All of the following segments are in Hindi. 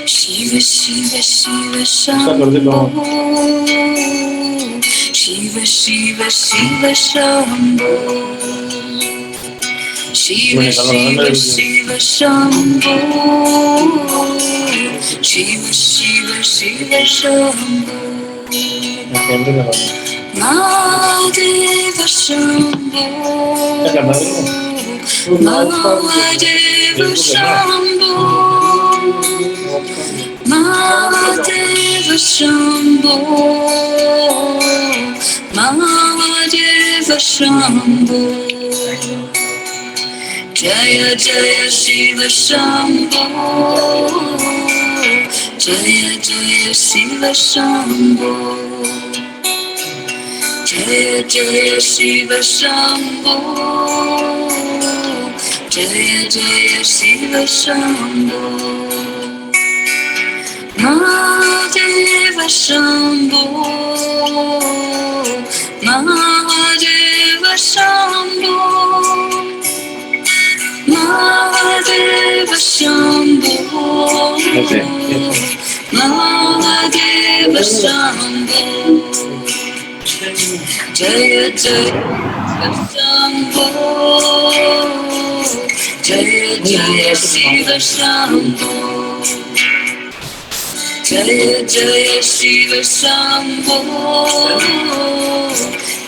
Shiva Shiva Shiva Shambho Shiva Shiva Shiva Shambho Shiva Shiva Shiva Shambho Shiva Shiva Shiva Shambho Mahadeva Shambho Mahadeva Shambho Mahadeva Shambho Mahadeva Shambho Jaya Jaya Shiva Shambho Jaya Jaya Shiva Shambho Jaya Jaya Shiva Shambho Jaya Jaya Shiva Shambho Mahadeva Shambho Mahadeva Shambho Mahadeva Shambho Mahadeva Shambho Jaya Jaya Shambho Jaya Jaya Shiva Shambho Jaya Jaya Shiva Shambho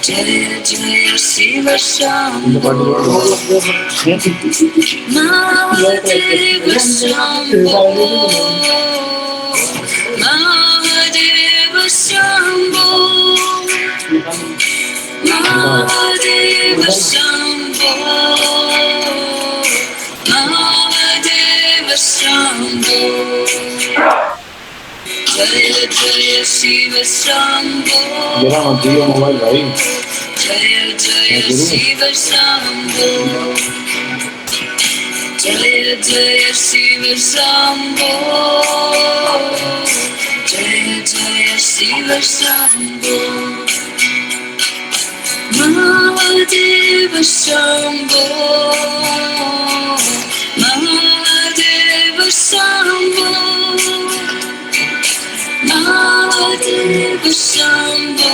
Jaya Jaya Shiva Shambho Mahadeva Shambho Mahadeva Shambho Mahadeva Shambho Mahadeva Shambho Jaya Jaya Shiva Shambho Jaya Jaya Shiva Shambho Jaya Jaya Shiva Shambho Jaya Jaya Shiva Shambho Mahadeva Shambho Mahadeva Shambho Mahadeva Shambho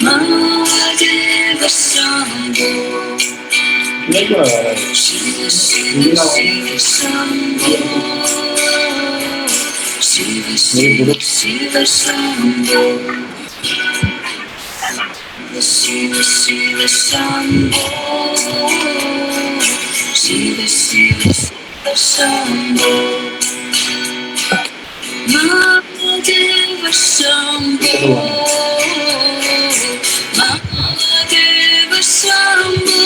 Mahadeva Shambho Shiva Shiva Shiva Shambho Shiva Shiva Shiva Shambho Shiva Shiva Shambho Shiva Shiva Shiva Shambho Mahadeva Shambho Mahadeva Shambho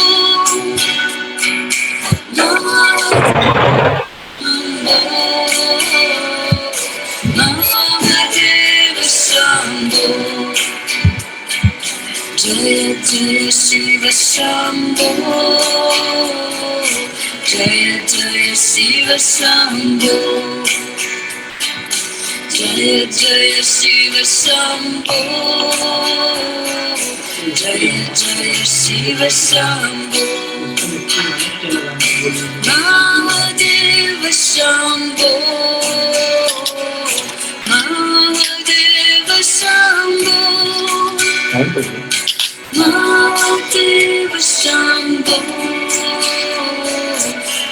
Mahadeva Shambho Jaya Jaya Shiva Shambho Jaya Jaya Shiva Shambho Jaya Jaya Shiva Shambho Jaya Jaya Shiva Shambho Mahadeva Shambho Mahadeva Shambho Mahadeva Shambho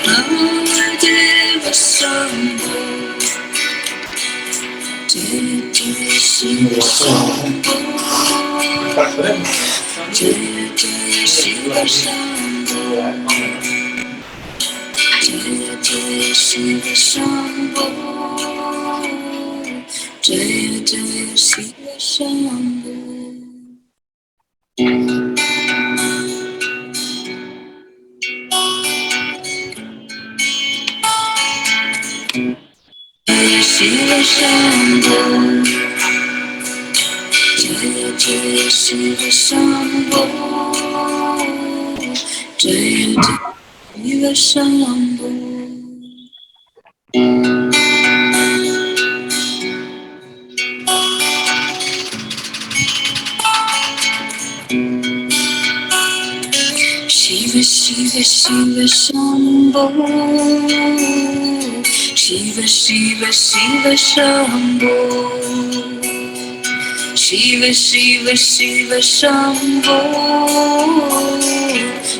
Mahadeva Shambho Jaya Jaya Shiva Shambho Jaya Jaya Shiva Shambho Jaya Jaya Shiva Shambho Jaya Jaya Shiva Shambho Shiva Shambho Jaya Jaya Shiva Shambho Jaya Jaya Shiva Shambho Shiva Shiva Shambho Shiva Shiva Shiva Shambho Shiva Shiva Shiva Shambho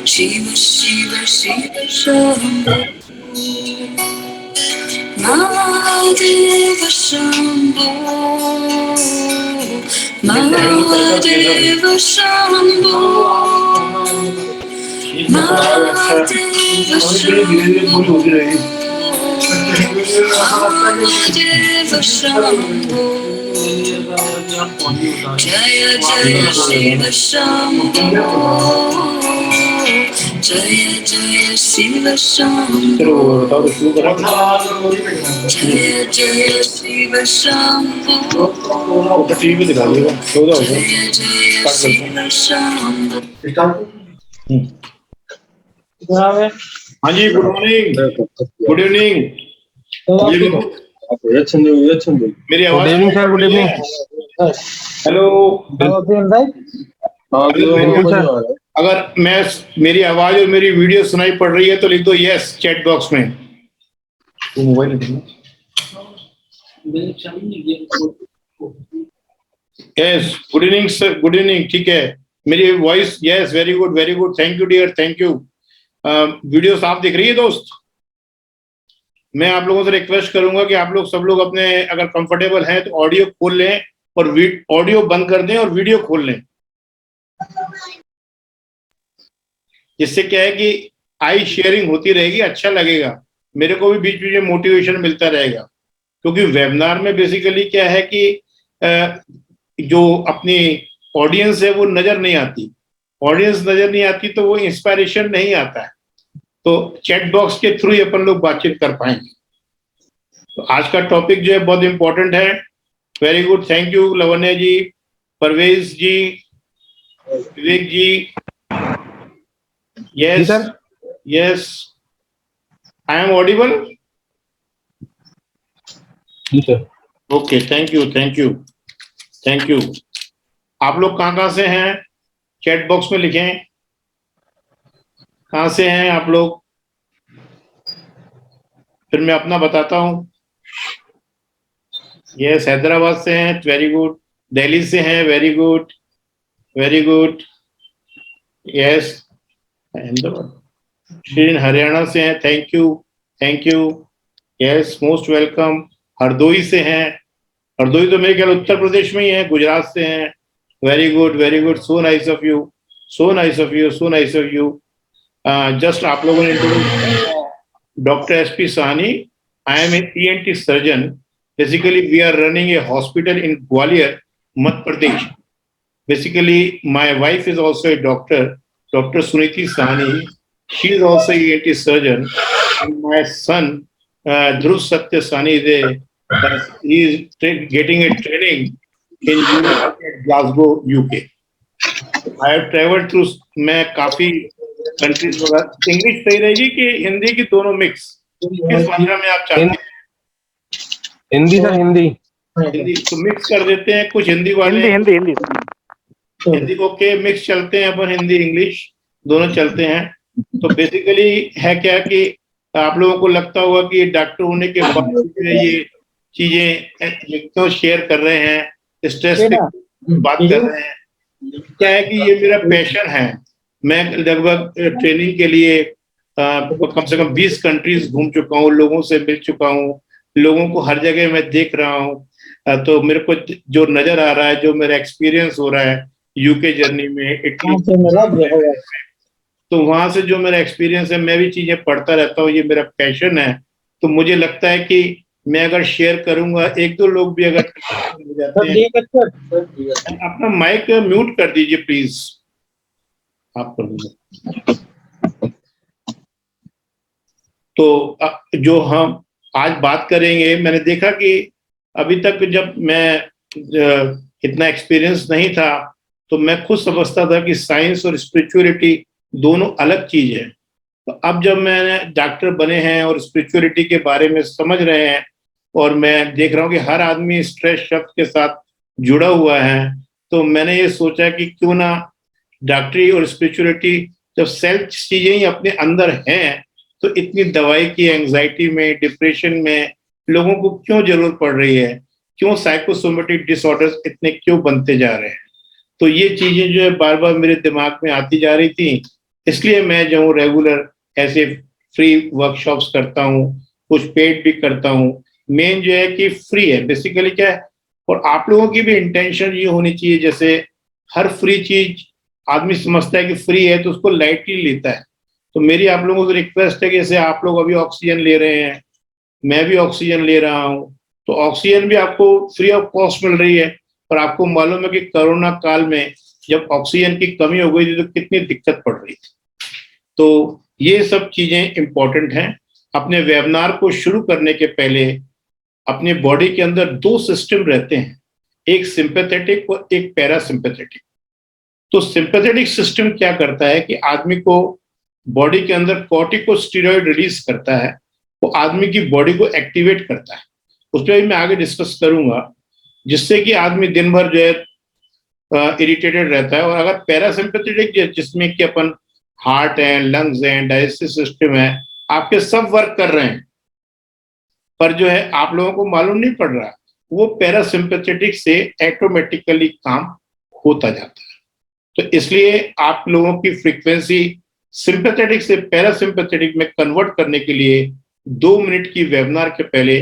Shiva Shiva Shiva Shambho Mahadeva Shambho Mahadeva Shambho Mahadeva Shambho Mahadeva Shambho Jaya Jaya Shiva Shambho Jaya Jaya Shiva Shambho Jaya Jaya Shiva Shambho Jaya Jaya Shiva Shambho हाँ जी, गुड मॉर्निंग, गुड इवनिंग। मेरी आवाज सर, गुड इवनिंग। हेलो। अगर मेरी आवाज और मेरी वीडियो सुनाई पड़ रही है तो लिख दो यस चैट बॉक्स में। Yes, good evening sir, good evening. ठीक है, मेरी voice yes, very good, thank you dear, thank you. Video साफ दिख रही है दोस्त? मैं आप लोगों से रिक्वेस्ट करूंगा कि आप लोग सब लोग अपने अगर कंफर्टेबल हैं तो ऑडियो खोल लें और ऑडियो बंद कर दें और वीडियो खोल लें। जिससे क्या है कि आई शेयरिंग होती रहेगी, अच्छा लगेगा, मेरे को भी बीच बीच में मोटिवेशन मिलता रहेगा। क्योंकि वेबिनार में बेसिकली क्या है कि जो अपनी ऑडियंस है वो नजर नहीं आती, ऑडियंस नजर नहीं आती तो वो इंस्पायरेशन नहीं आता है। तो चैट बॉक्स के थ्रू ही अपन लोग बातचीत कर पाएंगे। तो आज का टॉपिक जो है बहुत इंपॉर्टेंट है। Very good, thank you Lavanya ji, Parvez ji, Vivek ji. Yes yes, I am audible? Okay, thank you thank you thank you. आप लोग कहाँ से हैं? चैट बॉक्स में लिखें कहाँ से हैं आप लोग, फिर मैं अपना बताता हूँ। यस, हैदराबाद से हैं, वेरी गुड। दिल्ली से हैं, very good very good. Yes, Shri Haryana से हैं, thank you thank you. Yes, most welcome. Hardoi से हैं, हरदोई तो मेरे ख्याल उत्तर प्रदेश में ही है, गुजरात से हैं, very good, so nice of you, so nice of you, so nice of you. Just आप लोगों ने doctor SP Sahni, I am an ENT surgeon. Basically, we are running a hospital in Gwalior, Madhya Pradesh. Basically, my wife is also a doctor, Dr. Suniti Sahni. She is also an ENT surgeon. And my son, Dhruv Satya Sahni, he is getting a training in Glasgow, UK. I have traveled through, मैं काफी कंट्रीज वगैरह। इंग्लिश सही रहेगी कि हिंदी की दोनों मिक्स? किस भाषा में आप चाहते हैं? हिंदी सर, हिंदी तो मिक्स कर देते हैं, कुछ हिंदी वाले हिंदी ओके, मिक्स चलते हैं अपन, हिंदी इंग्लिश दोनों चलते हैं। तो बेसिकली है क्या कि आप लोगों को लगता होगा कि डॉक्टर होने के बाद ये चीजें क्यों शेयर कर रहे हैं, स्ट्रेस पे बात कर रहे हैं। क्या है कि ये मेरा पैशन है। मैं लगभग ट्रेनिंग के लिए कम से कम 20 कंट्रीज घूम चुका हूँ, लोगों से मिल चुका हूँ, लोगों को हर जगह मैं देख रहा हूँ। तो मेरे को जो नजर आ रहा है, जो मेरा एक्सपीरियंस हो रहा है यूके जर्नी में, इटली, तो वहां से जो मेरा एक्सपीरियंस है, मैं भी चीजें पढ़ता रहता हूँ, ये मेरा पैशन है। तो मुझे लगता है कि मैं अगर शेयर करूंगा, एक दो लोग भी अगर हो जाते हैं। अपना माइक म्यूट कर दीजिए प्लीज, आप कर दीजिए। तो जो हम आज बात करेंगे, मैंने देखा कि अभी तक जब मैं इतना एक्सपीरियंस नहीं था तो मैं खुद समझता था कि साइंस और स्पिरिचुअलिटी दोनों अलग चीज है। तो अब जब मैंने डॉक्टर बने हैं और स्पिरिचुअलिटी के बारे में समझ रहे हैं और मैं देख रहा हूँ कि हर आदमी स्ट्रेस शब्द के साथ जुड़ा हुआ है, तो मैंने ये सोचा कि क्यों ना डॉक्टरी और स्पिरिचुअलिटी जब सेल्फ चीजें ही अपने अंदर हैं तो इतनी दवाई की एंजाइटी में, डिप्रेशन में लोगों को क्यों जरूरत पड़ रही है? क्यों साइकोसोमेटिक डिसऑर्डर्स इतने क्यों बनते जा रहे हैं? तो ये चीजें जो है बार बार मेरे दिमाग में आती जा रही थी, इसलिए मैं जो रेगुलर ऐसे फ्री वर्कशॉप्स करता हूँ, कुछ पेड भी करता हूँ। मेन जो है कि फ्री है बेसिकली क्या है, और आप लोगों की भी इंटेंशन ये होनी चाहिए, जैसे हर फ्री चीज आदमी समझता है कि फ्री है तो उसको लाइटली लेता है। तो मेरी आप लोगों को रिक्वेस्ट है कि जैसे आप लोग अभी ऑक्सीजन ले रहे हैं, मैं भी ऑक्सीजन ले रहा हूँ, तो ऑक्सीजन भी आपको फ्री ऑफ कॉस्ट मिल रही है। और आपको मालूम है कि कोरोना काल में जब ऑक्सीजन की कमी हो गई थी तो कितनी दिक्कत पड़ रही थी। तो ये सब चीजें इंपॉर्टेंट हैं। अपने वेबिनार को शुरू करने के पहले अपने बॉडी के अंदर दो सिस्टम रहते हैं, एक सिंपैथेटिक और एक पैरासिम्पैथेटिक। तो सिंपैथेटिक सिस्टम क्या करता है कि आदमी को बॉडी के अंदर कॉर्टिकोस्टेरॉइड रिलीज करता है, वो आदमी की बॉडी को एक्टिवेट करता है। उस पर भी मैं आगे डिस्कस करूंगा, जिससे कि आदमी दिन भर जो है इरिटेटेड रहता है। और अगर पैरासिम्पैथेटिक जिसमें कि अपन हार्ट है, लंग्स हैं, डाइजेस्टिव सिस्टम है, आपके सब वर्क कर रहे हैं, पर जो है आप लोगों को मालूम नहीं पड़ रहा, वो पैरासिम्पैथेटिक से ऑटोमेटिकली काम होता जाता है। तो इसलिए आप लोगों की फ्रीक्वेंसी सिंपैथेटिक से पैरासिम्पैथेटिक में कन्वर्ट करने के लिए 2 मिनट की वेबिनार के पहले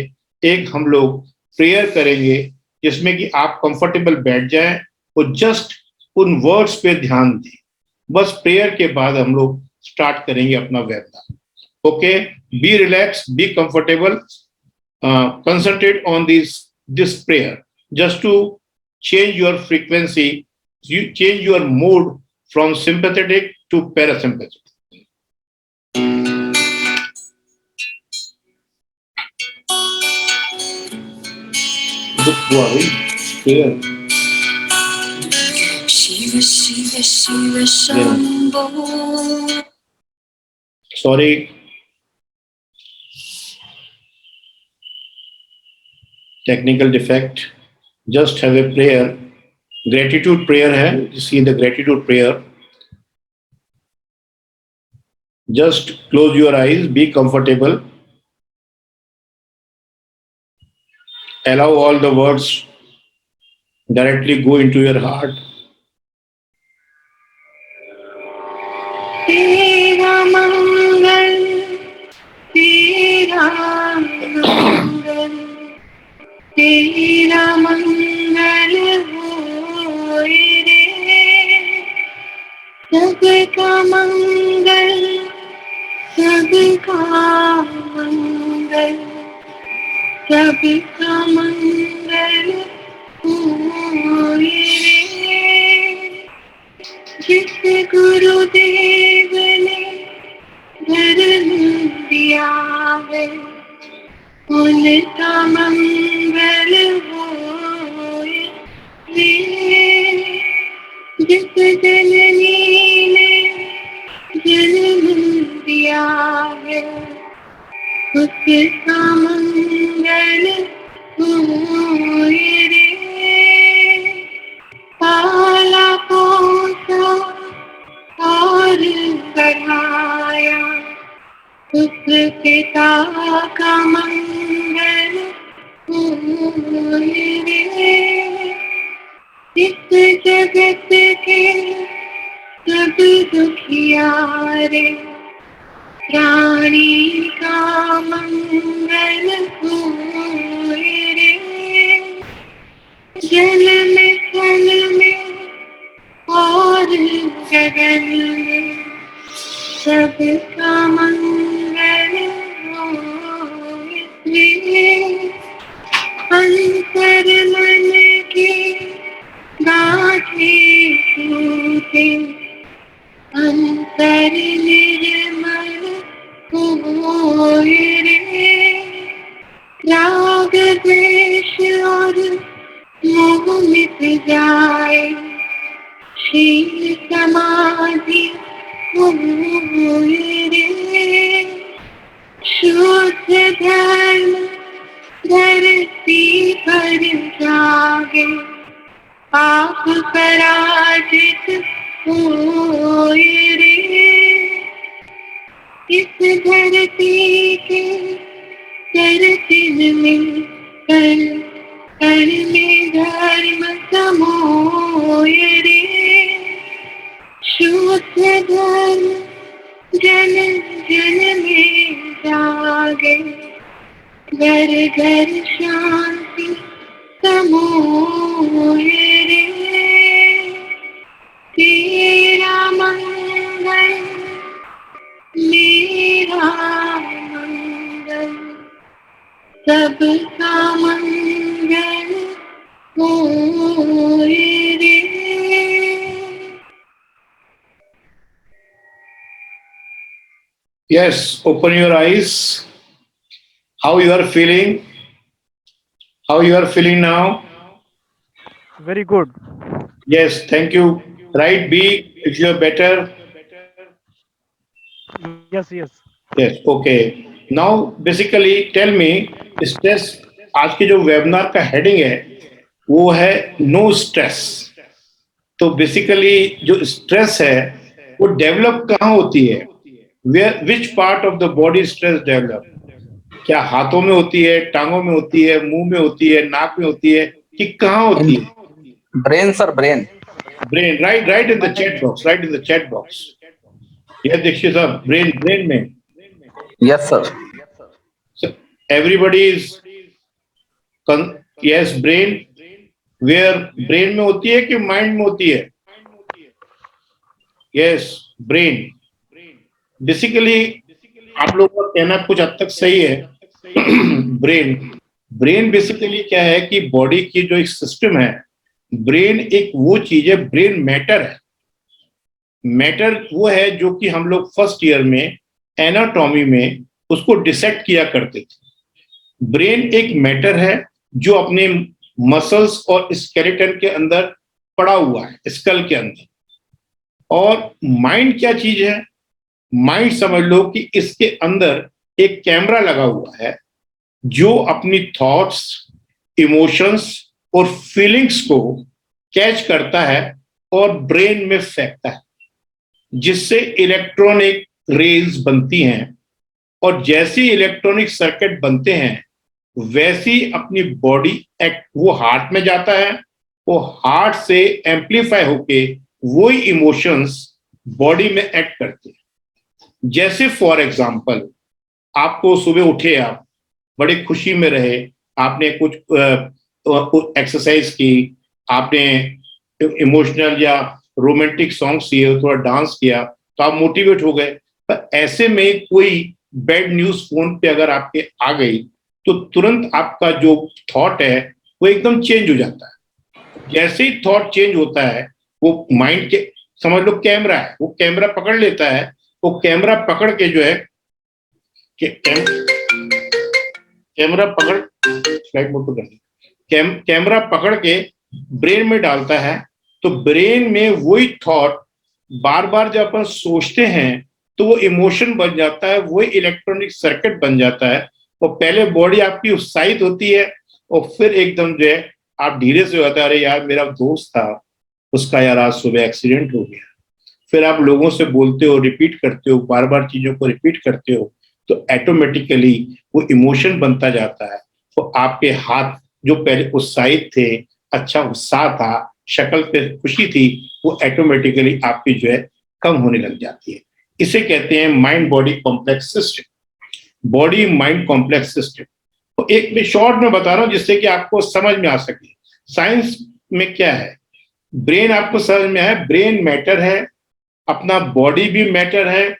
एक हम लोग प्रेयर करेंगे, जिसमें कि आप कंफर्टेबल बैठ जाएं और जस्ट उन वर्ड्स पे ध्यान दें। बस प्रेयर के बाद हम लोग स्टार्ट करेंगे अपना webinar. Okay, be relax, be comfortable, concentrate on this prayer just to change your frequency, you change your mood from sympathetic to parasympathetic. Prayer. Shiva Shiva Shiva Shambho. Sorry. Technical defect. Just have a prayer. Gratitude prayer है, you see the gratitude prayer. Just close your eyes, be comfortable. Allow all the words directly go into your heart. Tera mangal, tera mangal, tera mangal hoye re, sabka mangal, sabka mangal, sabka mangal होए रे। जिस गुरुदेव ने धर्म दिया है, उनका मंगल होए रे। जिस जननी ने जन्म दिया है, उसका मंगल होए रे। पाला पोसा और बढ़ाया, उस पिता का मंगल होए रे। इस जगत के सब दुखियारे, प्राणी का मंगल होए रे। जल में थल में और गगन में, सबका मंगल होए रे। अंतर मन की गाठें टूटे, अंतर निर्मल होए रे। राग द्वेष और मोह मिट जाए, शील समाधि होए रे। शुद्ध धर्म धरती पर जागे, पाप पराजित होए रे। इस धरती के धरती में कण में धर्म समोय रे। शुद्ध धर्म जन जन में जागे, घर घर शांति समोय रे। तेरा मंगल मेरा मंगल, सबका मंगल होए रे। Yes, open your eyes. How you are feeling? How you are feeling now? Very good. Yes, thank you. Right, B, if you are better. Yes, yes. Yes, okay. Now, basically, tell me, stress, आज की जो वेबिनार का हेडिंग है वो है नो स्ट्रेस। तो बेसिकली जो स्ट्रेस है वो डेवलप कहाँ होती है? Which part of the body stress develop? क्या हाथों में होती है, टांगों में होती है, मुंह में होती है, नाक में होती है, कि कहाँ होती है? Brain sir, brain. Brain, right in the chat box, right in the chat box. ये देखिए साहब, ब्रेन में। Yes sir. Everybody is yes, brain. Where brain में होती है कि माइंड में होती है? Yes, brain. बेसिकली आप लोगों का कहना कुछ हद तक सही है। ब्रेन बेसिकली क्या है कि बॉडी की जो एक सिस्टम है, ब्रेन एक वो चीज है, ब्रेन मैटर है। मैटर वो है जो कि हम लोग फर्स्ट ईयर में एनाटॉमी में उसको डिसेक्ट किया करते थे। ब्रेन एक मैटर है जो अपने मसल्स और स्केलेटन के अंदर पड़ा हुआ है, स्कल के अंदर। और माइंड क्या चीज है? माइंड समझ लो कि इसके अंदर एक कैमरा लगा हुआ है जो अपनी थॉट्स, इमोशंस और फीलिंग्स को कैच करता है और ब्रेन में फेंकता है, जिससे इलेक्ट्रॉनिक रेज बनती हैं। और जैसी इलेक्ट्रॉनिक सर्किट बनते हैं वैसी अपनी बॉडी एक्ट, वो हार्ट में जाता है, वो हार्ट से एम्पलीफाई होके वही इमोशंस बॉडी में एक्ट करते हैं। जैसे फॉर एग्जांपल, आपको सुबह उठे, आप बड़े खुशी में रहे, आपने कुछ एक्सरसाइज की, आपने इमोशनल या रोमांटिक सॉन्ग किए, थोड़ा डांस किया, तो आप मोटिवेट हो गए। पर ऐसे में कोई बैड न्यूज फोन पे अगर आपके आ गई तो तुरंत आपका जो थॉट है वो एकदम चेंज हो जाता है। जैसे ही थॉट चेंज होता है, वो माइंड के, समझ लो कैमरा है, वो कैमरा पकड़ लेता है। वो कैमरा पकड़ के जो है कैमरा पकड़, स्लाइड मोड पे कर, कैमरा पकड़ के ब्रेन में डालता है। तो ब्रेन में वही थॉट बार बार जब अपन सोचते हैं तो वो इमोशन बन जाता है, वही इलेक्ट्रॉनिक सर्किट बन जाता है। और पहले बॉडी आपकी उत्साहित होती है और फिर एकदम जो है आप धीरे से हो जाता है, अरे यार मेरा दोस्त था, उसका यार आज सुबह एक्सीडेंट हो गया। फिर आप लोगों से बोलते हो, रिपीट करते हो, बार बार चीजों को रिपीट करते हो, तो ऑटोमेटिकली वो इमोशन बनता जाता है। तो आपके हाथ जो पहले उत्साहित थे, अच्छा उत्साह था, शक्ल पे खुशी थी, वो ऑटोमेटिकली आपकी जो है कम होने लग जाती है। इसे कहते हैं mind body complex system, body mind complex system. तो एक मैं शॉर्ट में बता रहा हूं जिससे कि आपको समझ में आ सके। साइंस में क्या है, ब्रेन आपको समझ में है, ब्रेन मैटर है, अपना बॉडी भी मैटर है।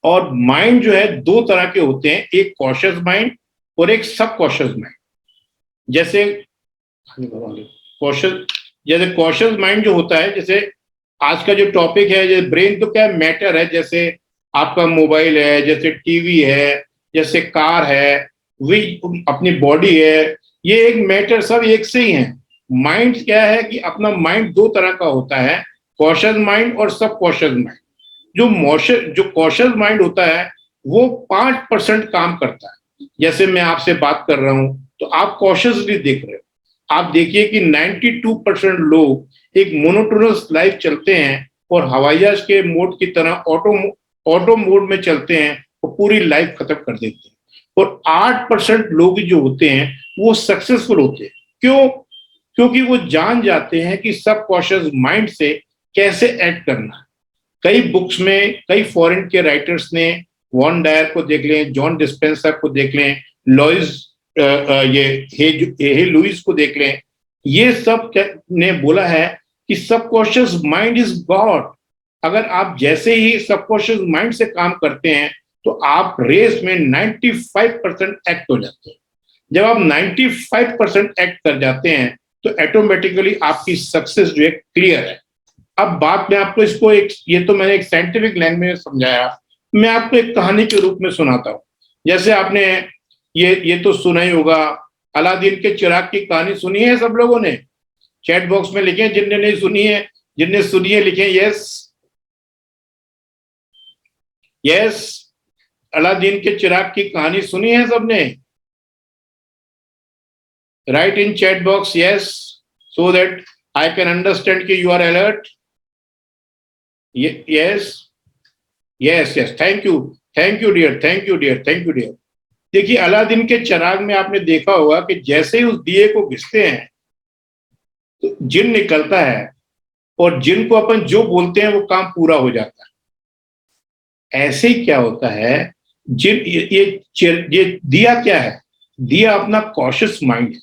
और माइंड जो है दो तरह के होते हैं, एक कॉशियस माइंड और एक सब कॉशियस माइंड। जैसे कॉशियस माइंड जो होता है, जैसे आज का जो टॉपिक है, जैसे ब्रेन तो क्या मैटर है, जैसे आपका मोबाइल है, जैसे टीवी है, जैसे कार है, वी अपनी बॉडी है, ये एक मैटर, सब एक से ही है। माइंड क्या है कि अपना माइंड दो तरह का होता है, कॉशियस माइंड और सब कॉशियस माइंड। जो कॉशियस माइंड होता है वो 5% काम करता है। जैसे मैं आपसे बात कर रहा हूं तो आप कॉशियसली देख रहे हो। आप देखिए कि 92% लोग एक मोनोटोनस लाइफ चलते हैं और हवाई जहाज के मोड की तरह ऑटो मोड में चलते हैं, वो पूरी लाइफ खत्म कर देते हैं। और 8% लोग जो होते हैं वो सक्सेसफुल होते हैं। क्यों? क्योंकि वो जान जाते हैं कि सबकॉन्शियस माइंड से कैसे एक्ट करना है। कई बुक्स में कई फॉरेन के राइटर्स ने, वॉन डायर को देख लें, जॉन डिस्पेंसर को देख लें, लॉइस हे लुइस को देख लें, ये सब ने बोला है कि सबकॉन्शियस माइंड इज गॉड। अगर आप जैसे ही सबकॉन्शियस माइंड से काम करते हैं तो आप रेस में 95% एक्ट हो जाते हैं। जब आप 95% एक्ट कर जाते हैं तो ऑटोमेटिकली आपकी सक्सेस जो है क्लियर है। अब बात मैं आपको इसको ये तो मैंने एक साइंटिफिक लैंग्वेज में समझाया, मैं आपको एक कहानी के रूप में सुनाता हूँ। जैसे आपने ये तो सुना ही होगा, अलादीन के चिराग की कहानी सुनी है सब लोगों ने? चैट बॉक्स में लिखे, जिनने नहीं सुनी है, जिनने सुनी है लिखे यस यस। अलादीन के चिराग की कहानी सुनी है सबने? Right in chat box yes, so that I can understand कि you are alert. Yes yes yes, thank you dear, thank you dear, thank you dear. देखिए, अलादीन के चिराग में आपने देखा होगा कि जैसे ही उस दिए को घिसते हैं तो जिन निकलता है, और जिन को अपन जो बोलते हैं वो काम पूरा हो जाता है। ऐसे ही क्या होता है, जिन ये दिया क्या है? दिया अपना कॉशियस माइंड है।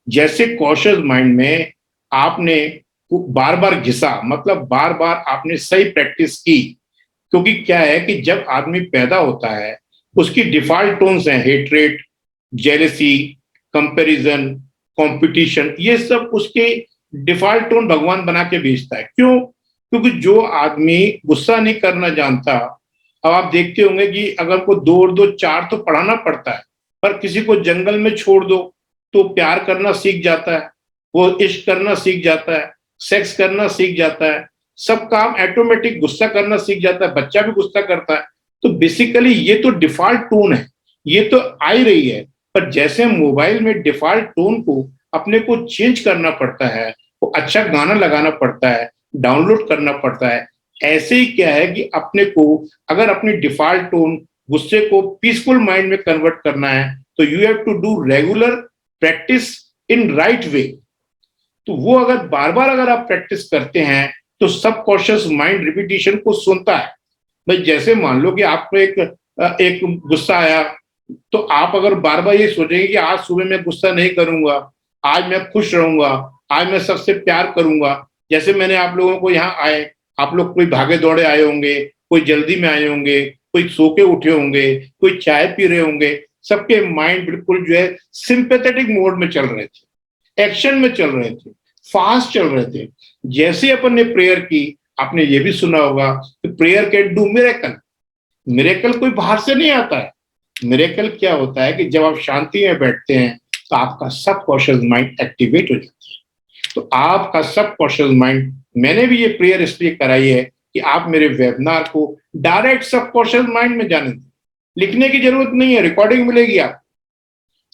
जैसे कॉशियस माइंड में आपने बार बार घिसा, मतलब बार बार आपने सही प्रैक्टिस की। क्योंकि क्या है कि जब आदमी पैदा होता है उसकी डिफॉल्ट टोन्स हैं, हेट्रेट, जेलसी, कंपैरिजन, कंपटीशन, ये सब उसके डिफॉल्ट टोन भगवान बना के भेजता है। क्यों? क्योंकि जो आदमी गुस्सा नहीं करना जानता, अब आप देखते होंगे कि अगर को 2 और 2 4 तो पढ़ाना पड़ता है, पर किसी को जंगल में छोड़ दो तो प्यार करना सीख जाता है, वो इश्क करना सीख जाता है, सेक्स करना सीख जाता है, सब काम ऑटोमेटिक, गुस्सा करना सीख जाता है, बच्चा भी गुस्सा करता है। तो बेसिकली ये तो डिफॉल्ट टोन है, ये तो आ ही रही है। पर जैसे मोबाइल में डिफॉल्ट टोन को अपने को चेंज करना पड़ता है, वो अच्छा गाना लगाना पड़ता है, डाउनलोड करना पड़ता है, ऐसे ही क्या है कि अपने को अगर अपनी डिफॉल्ट टोन गुस्से को पीसफुल माइंड में कन्वर्ट करना है तो you have to do regular practice in right way. तो वो अगर बार बार अगर आप प्रैक्टिस करते हैं तो सबकॉन्शियस माइंड रिपीटिशन को सुनता है। भाई जैसे मान लो कि आपको एक गुस्सा आया, तो आप अगर बार बार ये सोचेंगे कि आज सुबह मैं गुस्सा नहीं करूंगा, आज मैं खुश रहूंगा, आज मैं सबसे प्यार करूंगा। जैसे मैंने आप लोगों को यहाँ आए, आप लोग कोई भागे दौड़े आए होंगे, कोई जल्दी में आए होंगे, कोई सो के उठे होंगे, कोई चाय पी रहे होंगे, सबके माइंड बिल्कुल जो है सिंपैथेटिक मोड में चल रहे थे, एक्शन में चल रहे थे, फास्ट चल रहे थे। जैसे अपन ने प्रेयर की, आपने ये भी सुना होगा कि prayer can do miracle. Miracle कोई बाहर से नहीं आता है। मिरेकल क्या होता है कि जब आप शांति में बैठते हैं तो आपका सबकॉन्शियस माइंड एक्टिवेट हो जाता है। तो आपका सबकॉन्शियस माइंड, मैंने भी ये प्रेयर इसलिए कराई है कि आप मेरे वेबिनार को डायरेक्ट सबकॉन्शियस माइंड में जाने दें। लिखने की जरूरत नहीं है, रिकॉर्डिंग मिलेगी आप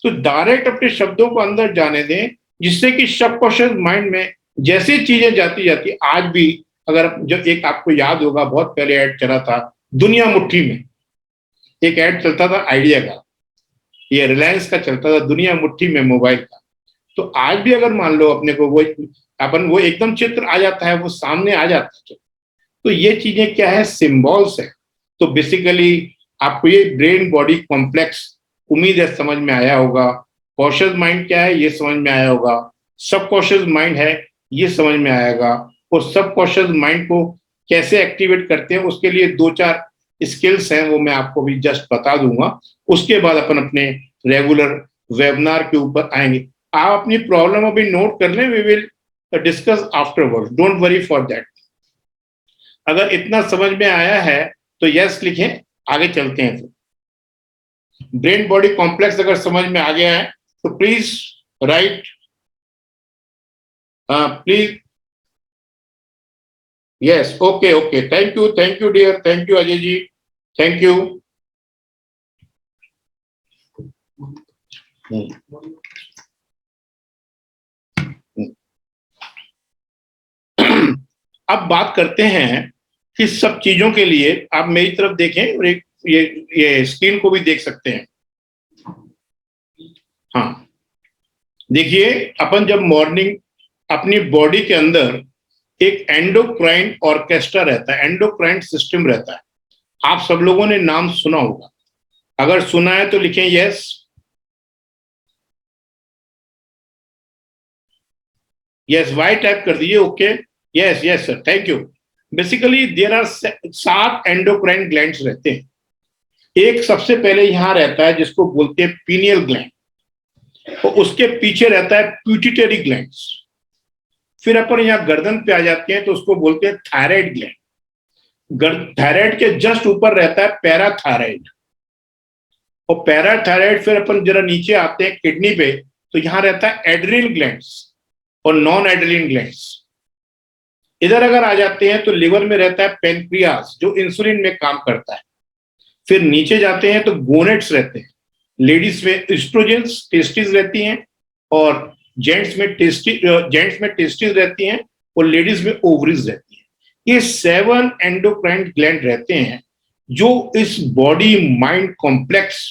तो डायरेक्ट अपने शब्दों को अंदर जाने दें, जिससे कि सबकॉन्शियस माइंड में जैसी चीजें जाती आज भी, अगर जब एक आपको याद होगा बहुत पहले ऐड चला था दुनिया मुट्ठी में, एक ऐड चलता था आइडिया का, ये रिलायंस का चलता था दुनिया मुट्ठी में मोबाइल का। तो आज भी अगर मान लो अपने को वो एकदम चित्र आ जाता है, वो सामने आ जाता है। तो ये चीजें क्या है, सिंबल्स है। तो बेसिकली आपको ये ब्रेन बॉडी कॉम्प्लेक्स उम्मीद है समझ में आया होगा। कॉन्शियस माइंड क्या है ये समझ में आया होगा, सबकॉन्शियस माइंड है ये समझ में आएगा। और सबकॉन्शियस माइंड को कैसे एक्टिवेट करते हैं उसके लिए 2-4 स्किल्स हैं, वो मैं आपको भी जस्ट बता दूंगा। उसके बाद अपन अपने रेगुलर वेबिनार के ऊपर आएंगे। आप अपनी प्रॉब्लम अभी नोट कर लें, we will discuss afterward, don't worry for that. अगर इतना समझ में आया है तो यस लिखें, आगे चलते हैं। ब्रेन बॉडी कॉम्प्लेक्स अगर समझ में आ गया है तो please right, please yes, okay okay, thank you dear, thank you Ajay ji, thank you. अब बात करते हैं कि सब चीजों के लिए आप मेरी तरफ देखें और एक ये स्क्रीन को भी देख सकते हैं। हाँ, देखिए, अपन जब मॉर्निंग अपनी बॉडी के अंदर एक एंडोक्राइन ऑर्केस्ट्रा रहता है, एंडोक्राइन सिस्टम रहता है। आप सब लोगों ने नाम सुना होगा, अगर सुना है तो लिखें यस। यस वाई टाइप कर दीजिए। Okay, yes yes sir, thank you. Basically there are 7 endocrine glands रहते हैं। एक सबसे पहले यहां रहता है जिसको बोलते हैं पीनियल ग्लैंड, और उसके पीछे रहता है पिट्यूटरी ग्लैंड्स। फिर अपन यहाँ गर्दन पे आ जाते हैं तो उसको बोलते हैं थायराइड ग्लैंड। थायराइड के जस्ट ऊपर रहता है पैराथायराइड, और पैराथायराइड फिर अपन जरा नीचे आते हैं किडनी पे तो यहाँ रहता है एड्रिनल ग्लैंड्स और नॉन एड्रिनल ग्लैंड्स। इधर अगर आ जाते हैं तो लिवर में रहता है पेनक्रियास जो इंसुलिन में काम करता है। फिर नीचे जाते हैं तो गोनेट्स रहते हैं, लेडीज में एस्ट्रोजेंस टेस्टिस रहती हैं, और जेंट्स में टेस्टिस रहती हैं, और लेडीज में ओवरीज रहती हैं। ये 7 एंडोक्राइन ग्लैंड रहते हैं जो इस बॉडी माइंड कॉम्प्लेक्स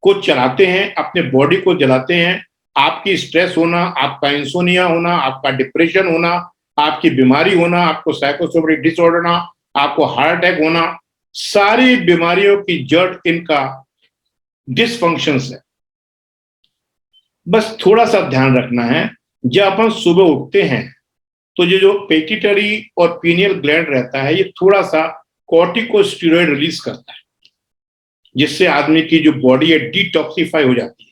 को चलाते हैं, अपने बॉडी को जलाते हैं। आपकी स्ट्रेस होना, आपका इंसोनिया होना, आपका डिप्रेशन होना, आपकी बीमारी होना, आपको साइकोसोमेटिक डिसऑर्डर होना, आपको हार्ट अटैक होना, सारी बीमारियों की जड़ इनका डिसफंक्शन है। बस थोड़ा सा ध्यान रखना है, जब अपन सुबह उठते हैं तो ये जो पिट्यूटरी और पीनियल ग्लैंड रहता है, ये थोड़ा सा कॉर्टिकोस्टेरॉइड रिलीज करता है, जिससे आदमी की जो बॉडी है डिटॉक्सिफाई हो जाती है,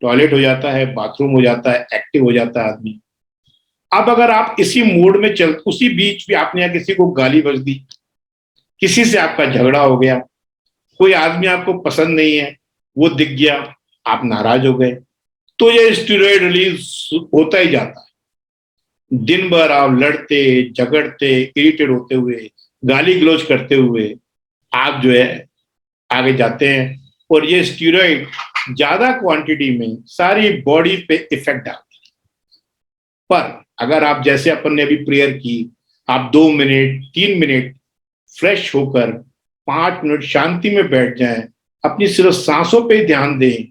टॉयलेट हो जाता है, बाथरूम हो जाता है, एक्टिव हो जाता है आदमी। अब अगर आप इसी मूड में उसी बीच भी आपने या किसी को गाली बज दी, किसी से आपका झगड़ा हो गया, कोई आदमी आपको पसंद नहीं है, वो दिख गया, आप नाराज हो गए, तो ये स्टेरॉइड रिलीज होता ही जाता है। दिन भर आप लड़ते झगड़ते इरिटेट होते हुए, गाली गलौज करते हुए आप जो है आगे जाते हैं, और ये स्टेरॉइड ज्यादा क्वांटिटी में सारी बॉडी पे इफेक्ट डालते हैं। पर अगर आप जैसे अपन ने अभी प्रेयर की, आप 2 मिनट 3 मिनट फ्रेश होकर 5 मिनट शांति में बैठ जाएं, अपनी सिर्फ सांसों पे ध्यान दें,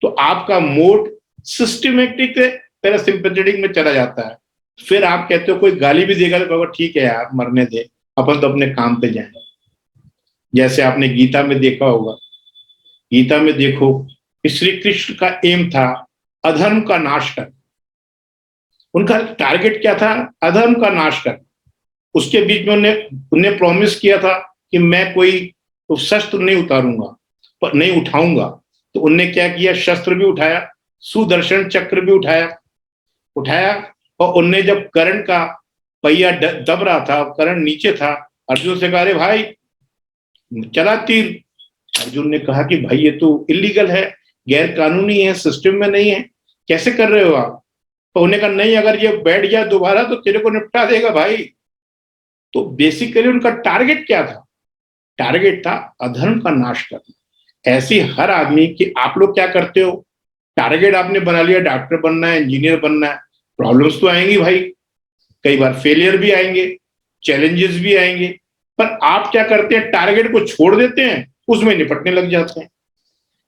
तो आपका मोड सिस्टमेटिक पैरासिम्पैथेटिक में चला जाता है। फिर आप कहते हो कोई गाली भी देगा तो ठीक है यार, मरने दे, अपन तो अपने काम पे जाएं। जैसे आपने गीता में देखा होगा, गीता में देखो श्री कृष्ण का एम था अधर्म का नाश कर। उनका टारगेट क्या था? अधर्म का नाश कर। उसके बीच में उन्हें प्रॉमिस किया था कि मैं कोई तो शस्त्र नहीं उतारूंगा, पर नहीं उठाऊंगा। तो उनने क्या किया? शस्त्र भी उठाया, सुदर्शन चक्र भी उठाया, और उनने जब कर्ण का पहिया दब रहा था, कर्ण नीचे था, अर्जुन से कहा अरे भाई चला तीर। अर्जुन ने कहा कि भाई ये तो इलीगल है, गैर कानूनी है, सिस्टम में नहीं है, कैसे कर रहे हो आप? तो उन्होंने कहा नहीं, अगर ये बैठ गया दोबारा तो तेरे को निपटा देगा भाई। तो बेसिकली उनका टारगेट क्या था? टारगेट था अधर्म का नाश करना। ऐसी हर आदमी की आप लोग क्या करते हो? टारगेट आपने बना लिया, डॉक्टर बनना है, इंजीनियर बनना है, प्रॉब्लम्स तो आएंगी भाई, कई बार फेलियर भी आएंगे, चैलेंजेस भी आएंगे, पर आप क्या करते हैं? टारगेट को छोड़ देते हैं, उसमें निपटने लग जाते हैं।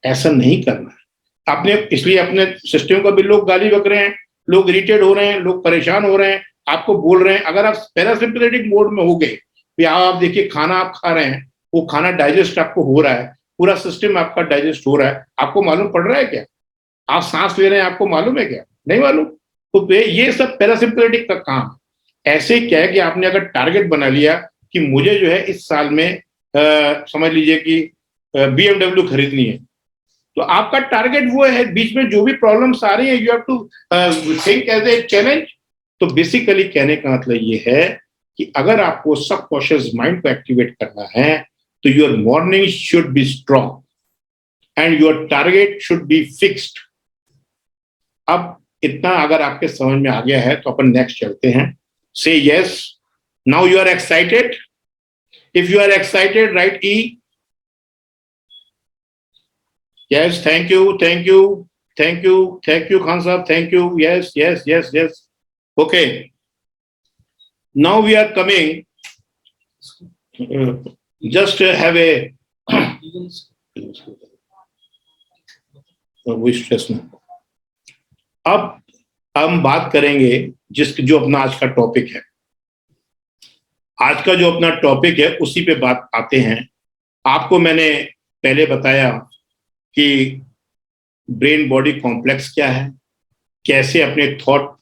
ऐसा नहीं करना है आपने। इसलिए अपने सिस्टम का भी लोग गाली बक रहे हैं, लोग इरिटेट हो रहे हैं, लोग परेशान हो रहे हैं, आपको बोल रहे हैं। अगर आप पैरासिम्पैथेटिक मोड में हो गए, या आप देखिए खाना आप खा रहे हैं, वो खाना डाइजेस्ट आपको हो रहा है, पूरा सिस्टम आपका डाइजेस्ट हो रहा है, आपको मालूम पड़ रहा है क्या? आप सांस ले रहे हैं, आपको मालूम है क्या? नहीं मालूम। तो ये सब पैरासिम्पैथेटिक का काम। ऐसे क्या है कि आपने अगर टारगेट बना लिया कि मुझे जो है इस साल में समझ लीजिए कि BMW खरीदनी है, तो आपका टारगेट वो है। बीच में जो भी प्रॉब्लम्स आ रही है, you have to think as a challenge. तो बेसिकली कहने का मतलब ये है कि अगर आपको सबकॉन्शियस माइंड को एक्टिवेट करना है, तो your morning should be strong and your target should be fixed. अब इतना अगर आपके समझ में आ गया है तो अपन नेक्स्ट चलते हैं। से yes, now you are excited. If you are excited, right E। Yes, thank you, thank you, thank you, thank you, Khan Sahab, thank you. Yes, yes, yes, yes. Okay. Now we are coming just have a stress में। अब हम बात करेंगे जो अपना आज का टॉपिक है। आज का जो अपना टॉपिक है उसी पे बात आते हैं। आपको मैंने पहले बताया कि ब्रेन बॉडी कॉम्प्लेक्स क्या है, कैसे अपने थॉट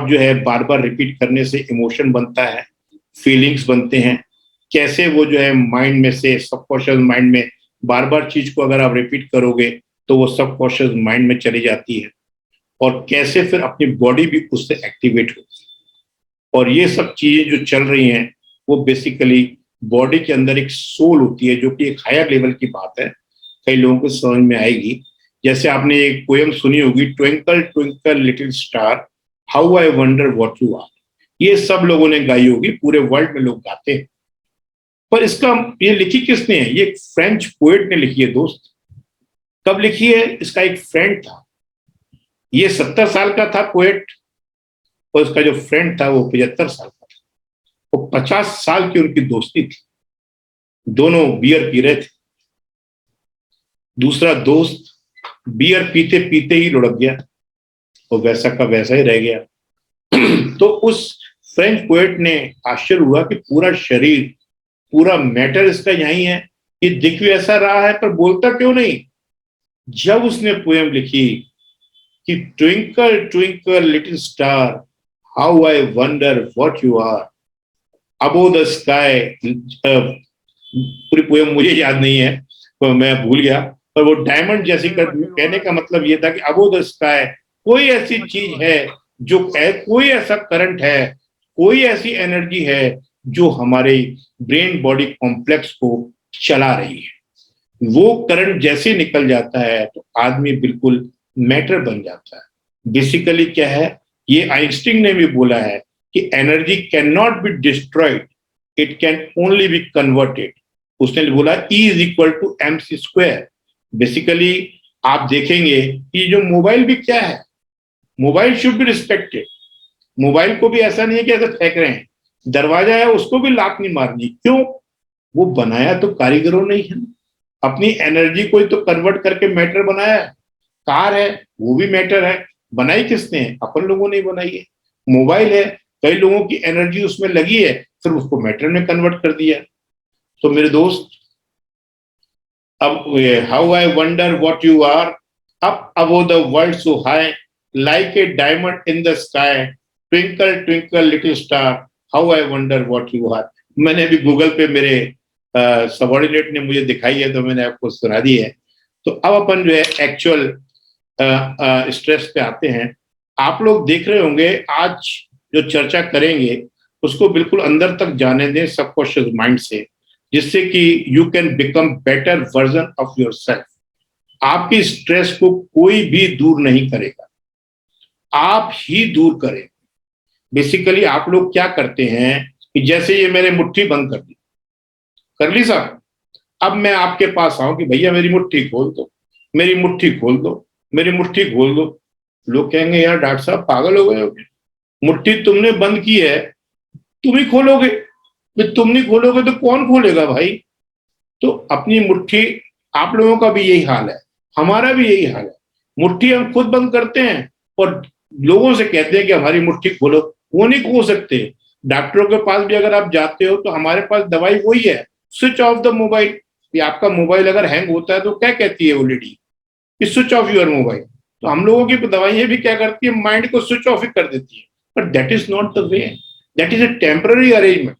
जो है बार बार रिपीट करने से इमोशन बनता है, फीलिंग्स बनते हैं, कैसे वो जो है माइंड में से सबकॉन्शियस माइंड में बार बार चीज को अगर आप रिपीट करोगे तो वो सबकॉन्शियस माइंड में चली जाती है, और कैसे फिर अपनी बॉडी भी उससे एक्टिवेट होती है। और ये सब चीजें जो चल रही हैं वो बेसिकली बॉडी के अंदर एक सोल होती है, जो कि एक हायर लेवल की बात है, कई लोगों को समझ में आएगी। जैसे आपने एक पोएम सुनी होगी, twinkle twinkle little star how I wonder what you are. ये सब लोगों ने गाई होगी, पूरे वर्ल्ड में लोग गाते हैं। पर इसका ये लिखी किसने है? ये एक फ्रेंच पोएट ने लिखी है दोस्त। कब लिखी है? इसका एक फ्रेंड था, ये 70 साल का था पोएट, और उसका जो फ्रेंड था वो 75 साल का था। वो 50 साल की उनकी दोस्ती थी, दोनों बियर पी रहे थे। दूसरा दोस्त बियर पीते पीते ही लुढ़क गया और वैसा का वैसा ही रह गया। तो उस फ्रेंच पोएट ने आश्चर्य हुआ कि पूरा शरीर, पूरा मैटर इसका यही है, ये दिख भी ऐसा रहा है पर बोलता क्यों नहीं। जब उसने पोएम लिखी कि twinkle twinkle little star how I wonder what you are above the sky, पूरी पोएम मुझे याद नहीं है तो मैं भूल गया, पर वो डायमंड जैसी कहने का मतलब ये था कि अबोव द स्काई कोई ऐसी चीज है जो कोई ऐसा करंट है, कोई ऐसी एनर्जी है जो हमारे ब्रेन बॉडी कॉम्प्लेक्स को चला रही है। वो करंट जैसे निकल जाता है तो आदमी बिल्कुल मैटर बन जाता है। बेसिकली क्या है, ये आइंस्टीन ने भी बोला है कि energy can not be destroyed, it can only be converted. उसने बोला E is equal to MC square. Basically आप देखेंगे कि जो मोबाइल भी क्या है, mobile should be respected. Mobile को भी ऐसा नहीं है कि ऐसा फेंक रहे हैं, दरवाजा है उसको भी लात नहीं मारनी। क्यों? वो बनाया तो कारीगरों ने ही है, अपनी एनर्जी को ही तो कन्वर्ट करके मैटर बनाया है। कार है वो भी मैटर है, बनाई किसने है? अपन लोगों ने बनाई है। मोबाइल है, कई लोगों की एनर्जी उसमें लगी है, फिर उसको मैटर में कन्वर्ट कर दिया। तो मेरे दोस्त, अब how I wonder what you are up above the world so high like a diamond in the sky twinkle twinkle little star how I wonder what you are. मैंने भी गूगल पे, मेरे सबऑर्डिनेट ने मुझे दिखाई है तो मैंने आपको सुना दी है। तो अब अपन जो है एक्चुअल स्ट्रेस पे आते हैं। आप लोग देख रहे होंगे आज जो चर्चा करेंगे उसको बिल्कुल अंदर तक जाने दें सबकॉन्शियस माइंड से, जिससे कि you can become better version of yourself. आपकी स्ट्रेस को कोई भी दूर नहीं करेगा, आप ही दूर करें। बेसिकली आप लोग क्या करते हैं कि जैसे ये मैंने मुट्ठी बंद कर ली साहब, अब मैं आपके पास आऊं कि भैया मेरी मुट्ठी खोल दो, मेरी मुट्ठी खोल दो, मेरी मुट्ठी खोल दो। लोग कहेंगे यार डॉक्टर साहब पागल हो गए हो क्या? मुट्ठी तुमने बंद की है, तुम ही खोलोगे, तुम नहीं खोलोगे तो कौन खोलेगा भाई? तो अपनी मुट्ठी, आप लोगों का भी यही हाल है, हमारा भी यही हाल है। मुट्ठी हम खुद बंद करते हैं और लोगों से कहते हैं कि हमारी मुट्ठी खोलो, वो नहीं खोल सकते। डॉक्टरों के पास भी अगर आप जाते हो तो हमारे पास दवाई वही है, स्विच ऑफ द मोबाइल। आपका मोबाइल अगर हैंग होता है तो क्या कहती है वो लेडी कि स्विच ऑफ योर मोबाइल। तो हम लोगों की दवाइयां भी क्या करती है, माइंड को स्विच ऑफ ही कर देती है। But that is not the way, that is a temporary arrangement.